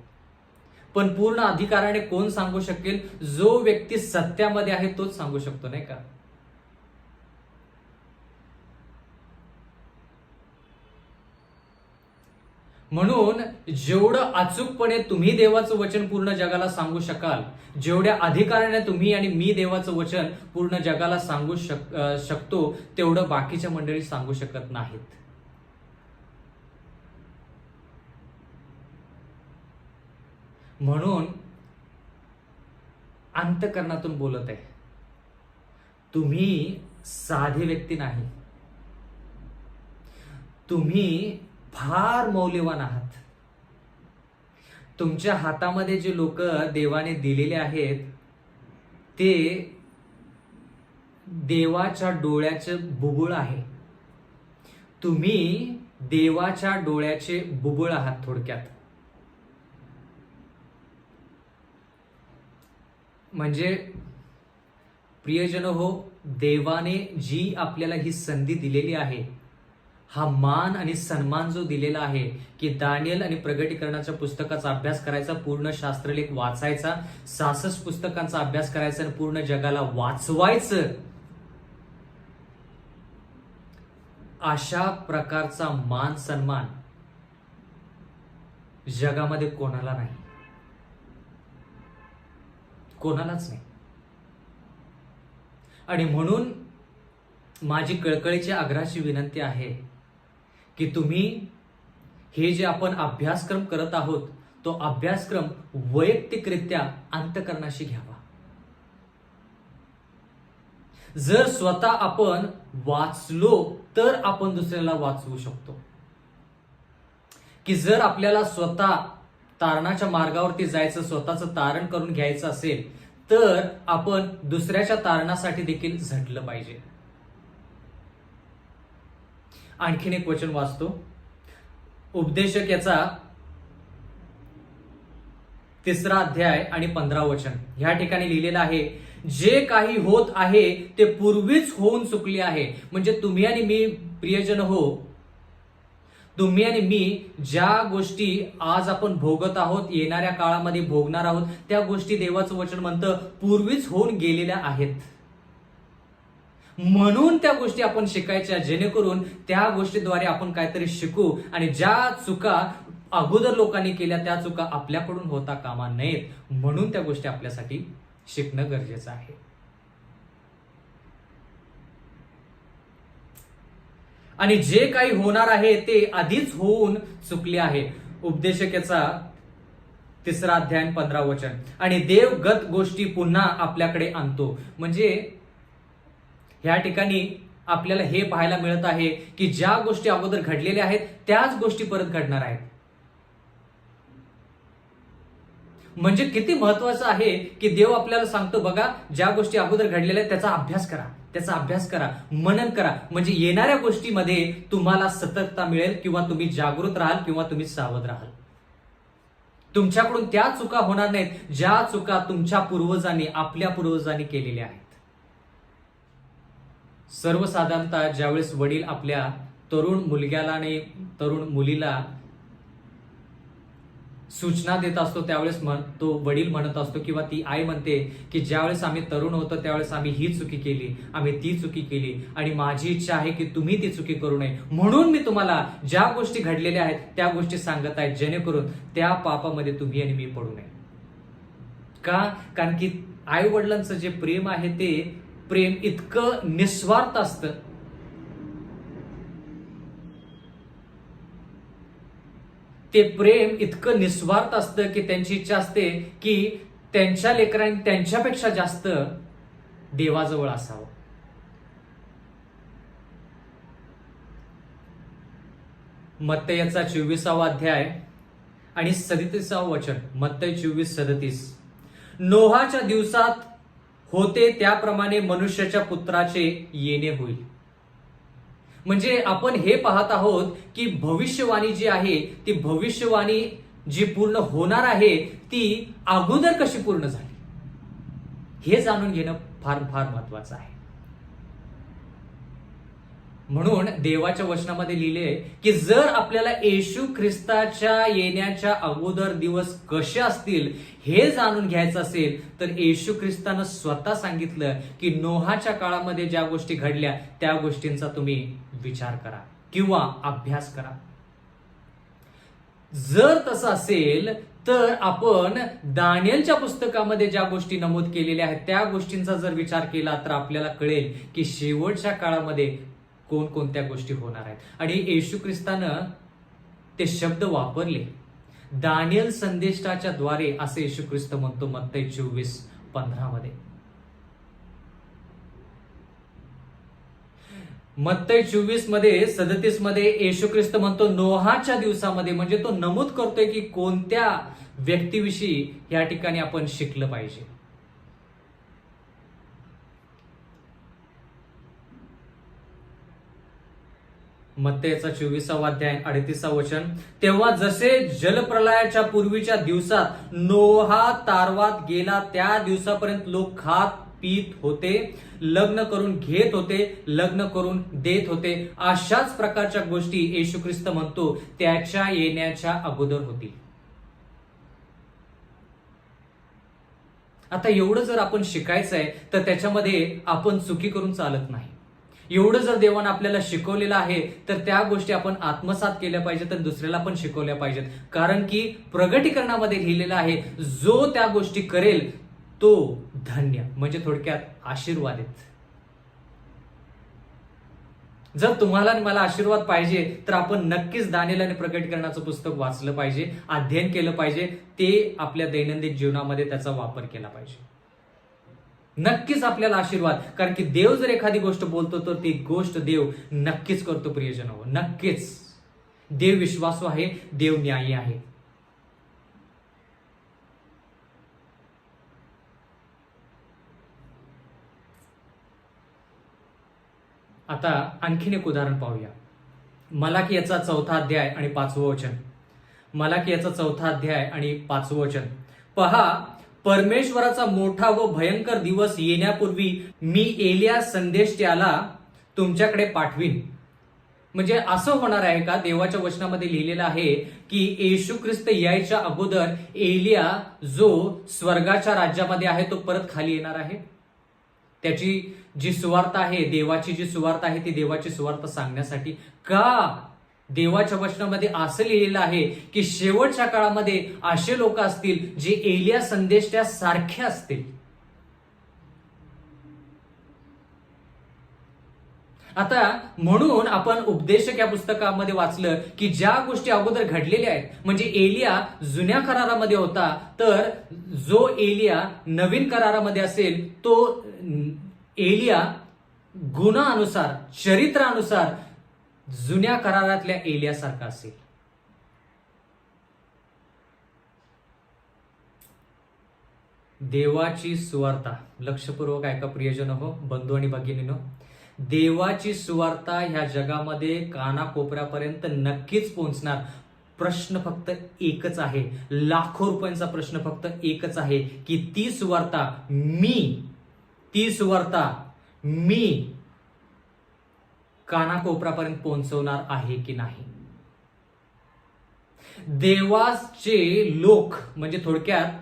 पण पूर्ण अधिकाराने कोण सांगू शकेल? जो व्यक्ती सत्यामध्ये आहे तोच सांगू शकतो, नाही का? म्हणून जेवढं अचूकपणे तुम्ही देवाचं वचन पूर्ण जगाला सांगू शकाल, जेवढ्या अधिकाराने तुम्ही आणि मी देवाचं वचन पूर्ण जगाला सांगू शकतो, तेवढं बाकीच्या मंडळी सांगू शकत नाहीत. म्हणून अंतःकरणातून बोलत आहे. तुम्ही साधी व्यक्ती नाही, तुम्ही फार मौल्यवान आहात. तुमच्या हातामध्ये जे लोक देवाने दिलेले आहेत ते देवाच्या डोळ्याचे बुबुळ आहे. तुम्ही देवाच्या डोळ्याचे बुबुळ आहात थोडक्यात. म्हणजे प्रियजन हो, देवाने जी आपल्याला ही संधी दिलेली आहे, हा मान आणि सन्मान जो दिलेला आहे की दानिएल आणि प्रकटीकरणाच्या पुस्तकाचा अभ्यास करायचा, पूर्ण शास्त्रलेख वाचायचा, 66 पुस्तकांचा अभ्यास करायचा आणि पूर्ण जगाला वाचवायचं, अशा प्रकारचा मान सन्मान जगामध्ये कोणाला नाही, कोणालाच नाही. आणि म्हणून माझी कळकळीची आग्रहाची विनंती आहे की तुम्ही हे जे आपण अभ्यासक्रम करत आहोत तो अभ्यासक्रम वैयक्तिकरित्या अंतःकरणाशी घ्यावा. जर स्वतः आपण वाचलो तर आपण दुसऱ्याला वाचवू शकतो. की जर आपल्याला स्वतः तारणाच्या मार्गावरती जायचं, स्वतःचं तारण करून घ्यायचं असेल तर आपण दुसऱ्याच्या तारणासाठी देखील झटलं पाहिजे. आणखीन एक वचन वाचतो. उपदेशक याचा 3 अध्याय आणि 15 वचन. ह्या ठिकाणी लिहिलेलं आहे, जे काही होत आहे ते पूर्वीच होऊन चुकले आहे. म्हणजे तुम्ही आणि मी, प्रियजन हो, तुम्ही आणि मी ज्या गोष्टी आज आपण भोगत आहोत, येणाऱ्या काळामध्ये भोगणार आहोत, त्या गोष्टी देवाचं वचन म्हणतं पूर्वीच होऊन गेलेल्या आहेत. म्हणून त्या गोष्टी आपण शिकायच्या, जेणेकरून त्या गोष्टीद्वारे आपण काहीतरी शिकू आणि ज्या चुका अगोदर लोकांनी केल्या त्या चुका आपल्याकडून होता कामा नयेत. म्हणून त्या गोष्टी आपल्यासाठी शिकणं गरजेचं आहे. आणि जे काही होणार आहे ते आधीच होऊन चुकले आहे. उपदेशक याचा 3 अध्याय 15 वचन. आणि देव गत गोष्टी पुन्हा आपल्याकडे आणतो. म्हणजे या ठिकाणी आपल्याला हे पाहायला मिळत आहे की ज्या गोष्टी अगोदर घडलेल्या आहेत त्याच गोष्टी परत घडणार आहेत. म्हणजे किती महत्वाचं आहे की देव आपल्याला सांगतो, बघा ज्या गोष्टी अगोदर घडलेल्या आहेत त्याचा अभ्यास करा, मनन करा. म्हणजे येणाऱ्या गोष्टीमध्ये तुम्हाला सतर्कता मिळेल किंवा तुम्ही जागृत राहाल किंवा तुम्ही सावध राहाल. तुमच्याकडून त्या चुका होणार नाहीत ज्या चुका तुमच्या पूर्वजांनी, आपल्या पूर्वजांनी केलेल्या आहेत. सर्वसाधारणतः ज्यावेळेस वडील आपल्या तरुण मुलग्याला आणि तरुण मुलीला सूचना देत असतो, त्यावेळेस तो वडील म्हणत असतो किंवा ती आई म्हणते की ज्यावेळेस आम्ही तरुण होतो त्यावेळेस आम्ही ही चुकी केली, आम्ही ती चुकी केली, आणि माझी इच्छा आहे की तुम्ही ती चुकी करू नये, म्हणून मी तुम्हाला ज्या गोष्टी घडलेल्या आहेत त्या गोष्टी सांगत आहेत, जेणेकरून त्या पापामध्ये तुम्ही आणि मी पडू नये. का? कारण की आई वडिलांचं जे प्रेम आहे ते प्रेम इतकं निस्वार्थ असतं, ते प्रेम इतकं निस्वार्थ असतं की त्यांची इच्छा असते की त्यांच्या लेकरांनी त्यांच्यापेक्षा जास्त देवाजवळ असावं. मत्तयाचा 24वा अध्याय आणि 37वा वचन. मत्तय 24:37. नोहाच्या दिवसात होते त्याप्रमाणे मनुष्याच्या पुत्राचे येणे होईल. म्हणजे आपण हे पाहत आहोत की भविष्यवाणी जी आहे ती भविष्यवाणी जी पूर्ण होणार आहे ती अगोदर कशी पूर्ण झाली हे जाणून घेणं फार फार महत्वाचं आहे. म्हणून देवाच्या वचनामध्ये लिहिले की जर आपल्याला येशू ख्रिस्ताच्या येण्याच्या अगोदर दिवस कसे असतील हे जाणून घ्यायचं असेल तर येशू ख्रिस्तानं स्वतः सांगितलं की नोहाच्या काळामध्ये ज्या गोष्टी घडल्या त्या गोष्टींचा तुम्ही विचार करा किंवा अभ्यास करा. जर तसं असेल तर आपण दानिएलच्या पुस्तकामध्ये ज्या गोष्टी नमूद केलेल्या आहेत त्या गोष्टींचा जर विचार केला तर आपल्याला कळेल की शेवटच्या काळामध्ये कोणकोणत्या गोष्टी होणार आहेत. आणि येशू ख्रिस्तानं ते शब्द वापरले दानिएल संदेष्टाच्या द्वारे, असे येशू ख्रिस्त म्हणतो मत्तय 24:15 मध्ये. मत्तय 24:37 मध्ये येशू ख्रिस्त म्हणतो नोहाच्या दिवसामध्ये, म्हणजे तो नमूद करतोय की कोणत्या व्यक्तीविषयी या ठिकाणी आपण शिकलं पाहिजे. मत्तयाचा 24वा अध्याय 38वा वचन. तेव्हा जसे जलप्रलयाच्या पूर्वीच्या दिवसात नोहा तारवात गेला त्या दिवसापर्यंत लोक खात पीत होते, लग्न करून घेत होते, लग्न करून देत होते. अशाच प्रकारच्या गोष्टी येशू ख्रिस्त म्हणतो त्याच्या येण्याच्या अगोदर होतील. आता एवढं जर आपण शिकायचं आहे तर त्याच्यामध्ये आपण चुकी करून चालत नाही. एवढं जर देवानं आपल्याला शिकवलेलं आहे तर त्या गोष्टी आपण आत्मसात केल्या पाहिजेत आणि दुसऱ्याला पण शिकवल्या पाहिजेत. कारण की प्रगटीकरणामध्ये लिहिलेलं आहे जो त्या गोष्टी करेल तो धन्य, म्हणजे थोडक्यात आशीर्वादित. जर तुम्हाला आणि मला आशीर्वाद पाहिजे तर आपण नक्कीच दानिएल आणि प्रगटीकरणाचं पुस्तक वाचलं पाहिजे, अध्ययन केलं पाहिजे, ते आपल्या दैनंदिन जीवनामध्ये त्याचा वापर केला पाहिजे. नक्कीच आपल्याला आशीर्वाद, कारण की देव जर एखादी गोष्ट बोलतो तर ती गोष्ट देव नक्कीच करतो. प्रियजन हो, नक्कीच देव विश्वासू आहे, देव न्यायी आहे. आता आणखीन एक उदाहरण पाहूया. मलाकीयाचा 4था अध्याय आणि 5वं वचन. मलाकीयाचा 4था अध्याय आणि 5वं वचन. पहा, परमेश्वराचा मोठा व भयंकर दिवस येण्यापूर्वी मी एलिया संदेष्ट्याला तुमच्याकडे पाठवीन. म्हणजे असं होणार आहे का? देवाच्या वचनामध्ये लिहिलेलं आहे की येशू ख्रिस्त यायच्या अगोदर एलिया जो स्वर्गाच्या राज्यामध्ये आहे तो परत खाली येणार आहे. त्याची जी सुवार्ता आहे, देवाची जी सुवार्ता आहे ती देवाची सुवार्ता सांगण्यासाठी. का? देवाच्या वचनामध्ये असं लिहिलेलं आहे की शेवटच्या काळामध्ये असे लोक असतील जे एलिया संदेष्ट्या सारखे असतील. आता म्हणून आपण उपदेशक या पुस्तकामध्ये वाचलं की ज्या गोष्टी अगोदर घडलेल्या आहेत, म्हणजे एलिया जुन्या करारामध्ये होता तर जो एलिया नवीन करारामध्ये असेल तो एलिया गुणानुसार, चरित्रानुसार जुन्या करारातल्या एलियासारखा असेल. देवाची सुवार्ता, लक्षपूर्वक ऐका प्रियजन हो, बंधू आणि भगिनीनो, देवाची सुवार्ता ह्या जगामध्ये कानाकोपऱ्यापर्यंत नक्कीच पोहोचणार. प्रश्न फक्त एकच आहे, लाखो रुपयांचा प्रश्न फक्त एकच आहे की ती सुवार्ता मी कानाकोपऱ्यापर्यंत पोहोचवणार आहे की नाही. देवाचे लोक म्हणजे थोडक्यात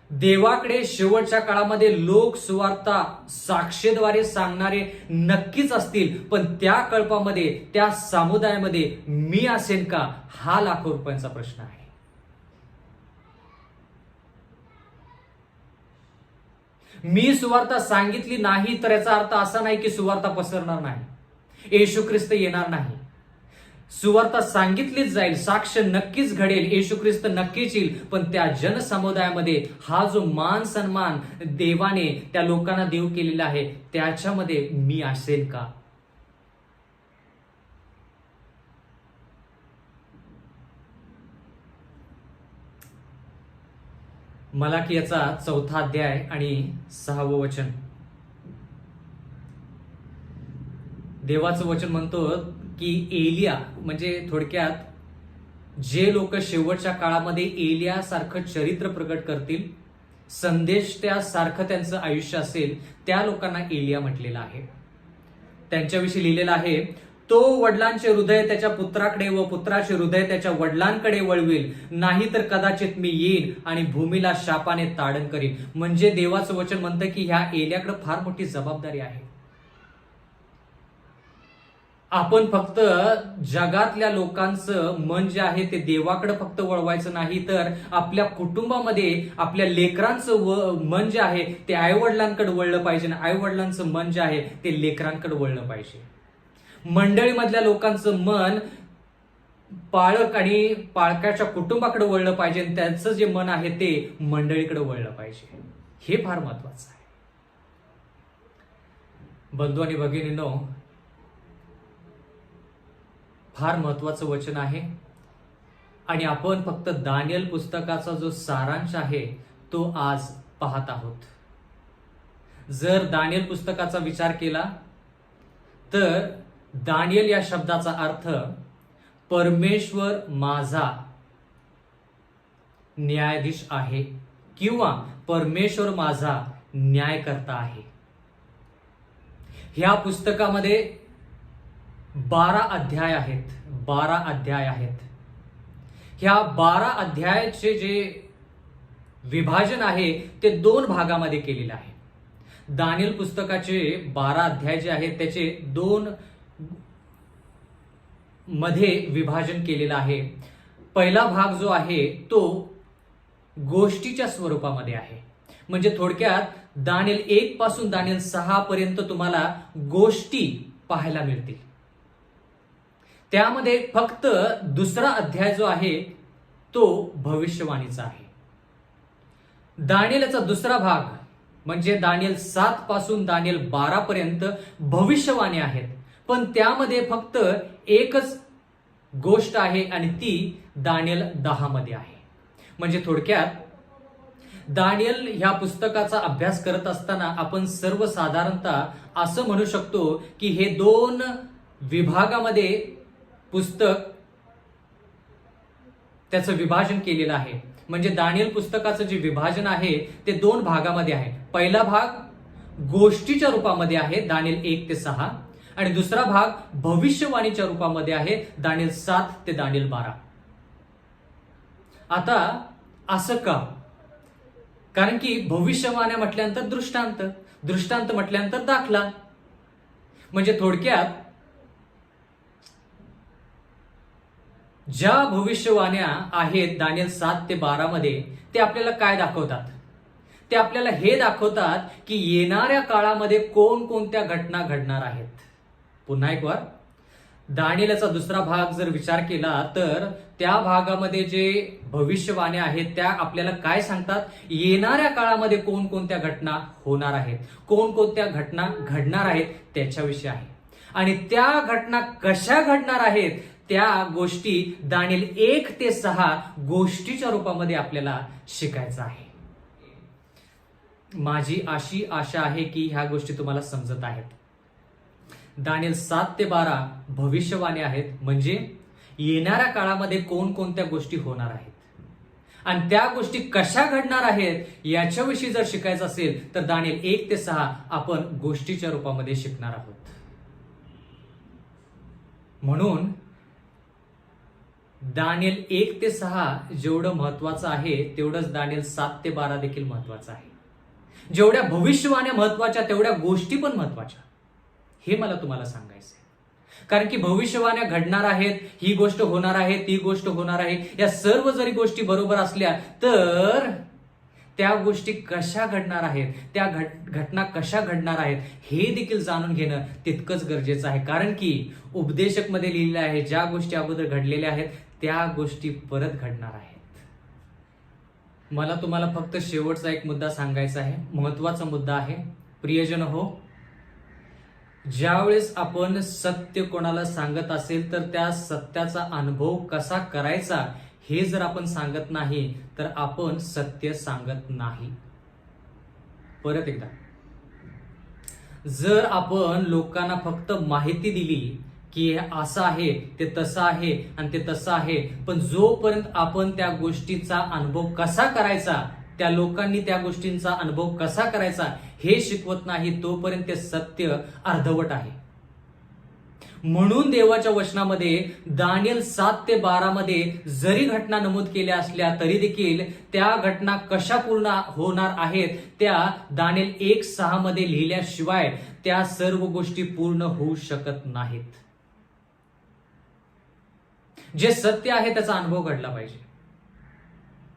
देवाकडे शेवटच्या काळामध्ये लोक सुवार्ता साक्षेद्वारे सांगणारे नक्कीच असतील, पण त्या कल्पामध्ये त्या समुदायामध्ये मी असेन का, हा लाखो रुपयांचा प्रश्न आहे. मी सुवार्ता सांगितली नाही तर याचा अर्थ असा नाही की सुवार्ता पसरणार नाही, येशू ख्रिस्त येणार नाही. सुवार्ता सांगितलीच जाईल, साक्ष नक्कीच घडेल, येशू ख्रिस्त नक्कीच येईल, पण त्या जनसमुदायामध्ये हा जो मान सन्मान देवाने त्या लोकांना देव केलेला आहे त्याच्यामध्ये मी असेल का. मलाकी याचा 4 अध्याय आणि 6वं वचन. देवाचं वचन म्हणतो की एलिया म्हणजे थोडक्यात जे लोक शेवटच्या काळामध्ये एलिया सारखं चरित्र प्रगट करतील, संदेश त्यासारखं त्यांचं आयुष्य असेल, त्या लोकांना एलिया म्हटलेलं आहे. त्यांच्याविषयी लिहिलेलं आहे, तो वडिलांचे हृदय त्याच्या पुत्राकडे व पुत्राचे हृदय त्याच्या वडिलांकडे वळवेल, नाहीतर कदाचित मी येईन आणि भूमीला शापाने ताडण करीन. म्हणजे देवाचं वचन म्हणतं की ह्या एलियाकडे फार मोठी जबाबदारी आहे. आपण फक्त जगातल्या लोकांचं मन जे आहे ते देवाकडे फक्त वळवायचं नाही, तर आपल्या कुटुंबामध्ये आपल्या लेकरांचं मन जे आहे ते आईवडिलांकडे वळलं पाहिजे, आणि आईवडिलांचं मन जे आहे ते लेकरांकडे वळलं पाहिजे. मंडळीमधल्या लोकांचं मन पाळक आणि पाळकाच्या कुटुंबाकडे वळलं पाहिजे, आणि त्यांचं जे मन आहे ते मंडळीकडे वळलं पाहिजे. हे फार महत्वाचं आहे. बंधू आणि भगिनींनो, फार महत्वाचं वचन आहे, आणि आपण फक्त दानियल पुस्तकाचा जो सारांश आहे तो आज पाहत आहोत. जर दानियल पुस्तकाचा विचार केला तर दानियल या शब्दाचा अर्थ परमेश्वर माझा न्यायाधीश आहे किंवा परमेश्वर माझा न्यायकर्ता आहे. ह्या पुस्तकामध्ये 12 अध्याय आहेत. 12 अध्याय आहेत. ह्या 12 अध्यायाचे जे विभाजन आहे ते 2 भागामध्ये केलेलं आहे. दानियल पुस्तकाचे 12 अध्याय जे आहेत त्याचे 2 मध्ये विभाजन केलेलं आहे. पहिला भाग जो आहे तो गोष्टीच्या स्वरूपामध्ये आहे. म्हणजे थोडक्यात दानियल 1 पासून दानियल 6 पर्यंत तुम्हाला गोष्टी पाहायला मिळतील. त्यामध्ये फक्त दुसरा अध्याय जो आहे तो भविष्यवाणीचा आहे. दानियलचा दुसरा भाग म्हणजे दानियल 7 पासून दानियल 12 पर्यंत भविष्यवाणी आहेत, पण त्यामध्ये फक्त एकच गोष्ट आहे आणि ती दानियल 10 मध्ये आहे. म्हणजे थोडक्यात दानियल ह्या पुस्तकाचा अभ्यास करत असताना आपण सर्वसाधारणतः असं म्हणू शकतो की हे 2 विभागामध्ये पुस्तक त्याचं विभाजन केलेलं आहे. म्हणजे दानियल पुस्तकाचं जे विभाजन आहे ते 2 भागामध्ये आहे. पहिला भाग गोष्टीच्या रूपामध्ये आहे दानियल 1 ते 6, आणि दुसरा भाग भविष्यवाणीच्या रूपामध्ये आहे दानियल 7 ते दानियल 12. आता असं का? कारण की भविष्यवाण्या म्हटल्यानंतर दृष्टांत, दृष्टांत म्हटल्यानंतर दाखला. म्हणजे थोडक्यात ज्या भविष्यवाण्या आहेत दानियल 7 ते 12 मध्ये ते आपल्याला काय दाखवतात? ते आपल्याला हे दाखवतात की येणाऱ्या काळामध्ये कोणकोणत्या घटना घडणार आहेत. पुन्हा एक वार दानियलचा दुसरा भाग जर विचार केला तर त्या भागामध्ये जे भविष्यवाण्या आहेत त्या आपल्याला काय सांगतात? येणाऱ्या काळामध्ये कोणकोणत्या घटना होणार आहेत, कोणकोणत्या घटना घडणार आहेत त्याच्याविषयी आहे. आणि त्या घटना कशा घडणार आहेत त्या गोष्टी दानियल 1 ते 6 गोष्टीच्या रूपामध्ये आपल्याला शिकायचं आहे. माझी अशी आशा आहे की ह्या गोष्टी तुम्हाला समजत आहेत. दानियल 7 ते 12 भविष्यवाणी आहेत. म्हणजे येणाऱ्या काळामध्ये कोणकोणत्या गोष्टी होणार आहेत आणि त्या गोष्टी कशा घडणार आहेत याच्याविषयी जर शिकायचं असेल तर दानिएल 1 ते 6 आपण गोष्टीच्या रूपामध्ये शिकणार आहोत. म्हणून दानिएल 1 ते 6 जेवढं महत्वाचं आहे तेवढंच दानिएल 7 ते 12 देखील महत्वाचं आहे. जेवढ्या भविष्यवाण्या महत्वाच्या तेवढ्या गोष्टी पण महत्वाच्या, हे मला तुम्हाला सांगायचं आहे. कारण की भविष्यवाण्या घडणार आहेत, ही गोष्ट होणार आहे, ती गोष्ट होणार आहे, या सर्व जरी गोष्टी बरोबर असल्या तर त्या गोष्टी कशा घडणार आहेत, त्या घटना कशा घडणार आहेत हे देखील जाणून घेणं तितकंच गरजेचं आहे. कारण की उपदेशक मध्ये लिहिलेलं आहे ज्या गोष्टी अगोदर घडलेल्या आहेत त्या गोष्टी परत घडणार आहेत. मला तुम्हाला फक्त शेवटचा एक मुद्दा सांगायचा आहे, महत्वाचा मुद्दा आहे. प्रियजन हो, ज्यावेळेस आपण सत्य कोणाला सांगत असेल तर त्या सत्याचा अनुभव कसा करायचा हे जर आपण सांगत नाही तर आपण सत्य सांगत नाही. परत एकदा, जर आपण लोकांना फक्त माहिती दिली की हे असं आहे, ते तसं आहे आणि ते तसं आहे, पण जोपर्यंत आपण त्या गोष्टीचा अनुभव कसा करायचा, त्या लोकांनी त्या गोष्टींचा अनुभव कसा करायचा हे शिकवत नाही तोपर्यंत ते सत्य अर्धवट आहे. म्हणून देवाच्या वचनामध्ये दानिएल 7 ते 12 मध्ये जरी घटना नमूद केल्या असल्या तरी देखील त्या घटना कशा पूर्ण होणार आहेत त्या दानिएल 1:6 मध्ये लिहिल्याशिवाय त्या सर्व गोष्टी पूर्ण होऊ शकत नाहीत. जे सत्य आहे त्याचा अनुभव घडला पाहिजे.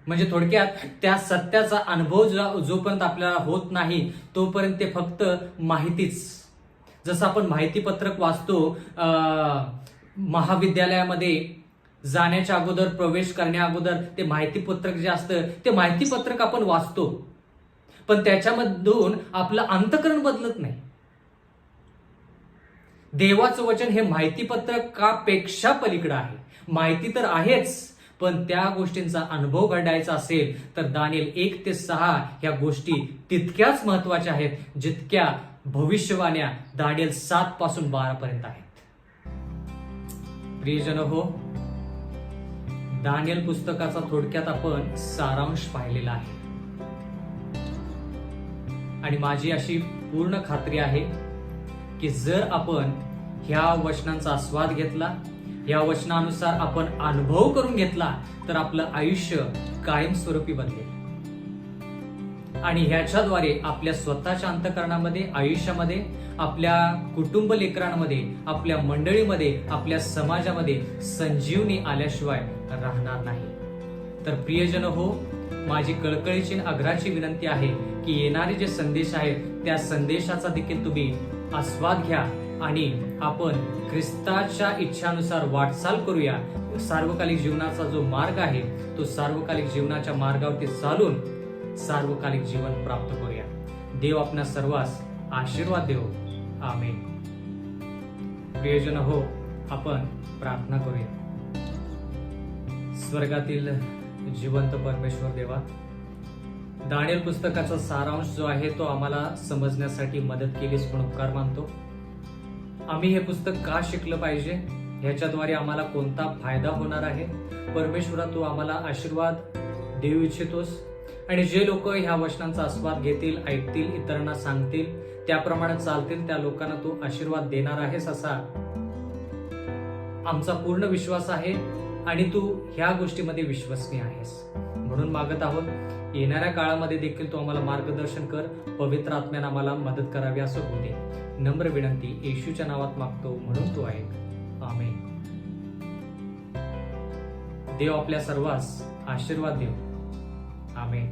म्हणजे थोडक्यात त्या सत्याचा अनुभव जोपर्यंत आपल्याला होत नाही तोपर्यंत ते फक्त माहितीच. जसं आपण माहितीपत्रक वाचतो महाविद्यालयामध्ये जाण्याच्या अगोदर, प्रवेश करण्या अगोदर ते माहितीपत्रक जे असतं ते माहितीपत्रक आपण वाचतो, पण त्याच्यामधून आपलं अंतःकरण बदलत नाही. देवाचं वचन हे माहितीपत्रकापेक्षा पलीकडे आहे. माहिती तर आहेच, पण त्या गोष्टींचा अनुभव घडायचा असेल तर दानिएल 1 ते 6 ह्या गोष्टी तितक्याच महत्वाच्या आहेत जितक्या भविष्यवाण्या दानिएल 7 पासून 12 पर्यंत आहेत. प्रियजन हो, दानिएल पुस्तकाचा थोडक्यात आपण सारांश पाहिलेला आहे आणि माझी अशी पूर्ण खात्री आहे की जर आपण ह्या वचनांचा आस्वाद घेतला, या वचनानुसार आपण अनुभव करून घेतला तर आपलं आयुष्य कायमस्वरूपी बदलेल आणि ह्याच्याद्वारे आपल्या स्वतःच्या अंतःकरणामध्ये, आयुष्यामध्ये, आपल्या कुटुंब लेकरांमध्ये, आपल्या मंडळीमध्ये, आपल्या समाजामध्ये संजीवनी आल्याशिवाय राहणार नाही. तर प्रियजन हो, माझी कळकळीची आग्रहाची विनंती आहे की येणारे जे संदेश आहेत त्या संदेशाचा देखील तुम्ही आस्वाद घ्या आणि आपण ख्रिस्ताच्या इच्छानुसार वाटचाल करूया. सार्वकालिक जीवनाचा जो मार्ग आहे तो सार्वकालिक जीवनाच्या मार्गावरती चालून सार्वकालिक जीवन प्राप्त करूया. देव आपल्या सर्वांस आशीर्वाद देव. आमेन. प्रियजन हो, आपण प्रार्थना करूया. स्वर्गातील जिवंत परमेश्वर देवा, दानिएल पुस्तकाचा सारांश जो आहे तो आम्हाला समजण्यासाठी मदत केलीस म्हणून उपकार मानतो. आम्ही हे पुस्तक का शिकलं पाहिजे, ह्याच्याद्वारे आम्हाला कोणता फायदा होणार आहे, परमेश्वरा तू आम्हाला आशीर्वाद देऊ इच्छितोस आणि जे लोक ह्या वचनांचा आस्वाद घेतील, ऐकतील, इतरांना सांगतील, त्याप्रमाणे चालतील, त्या लोकांना तू आशीर्वाद देणार आहेस असा आमचा पूर्ण विश्वास आहे आणि तू ह्या गोष्टीमध्ये विश्वसनीय आहेस. म्हणून मागत आहोत येणाऱ्या काळामध्ये देखील तू आम्हाला मार्गदर्शन कर, पवित्र आत्म्याने आम्हाला मदत करावी असं होऊ दे. नम्र विनंती येशूच्या नावात मागतो, म्हणून तू ऐक. आमेन. देव आपल्या सर्वांस आशीर्वाद देव. आमेन.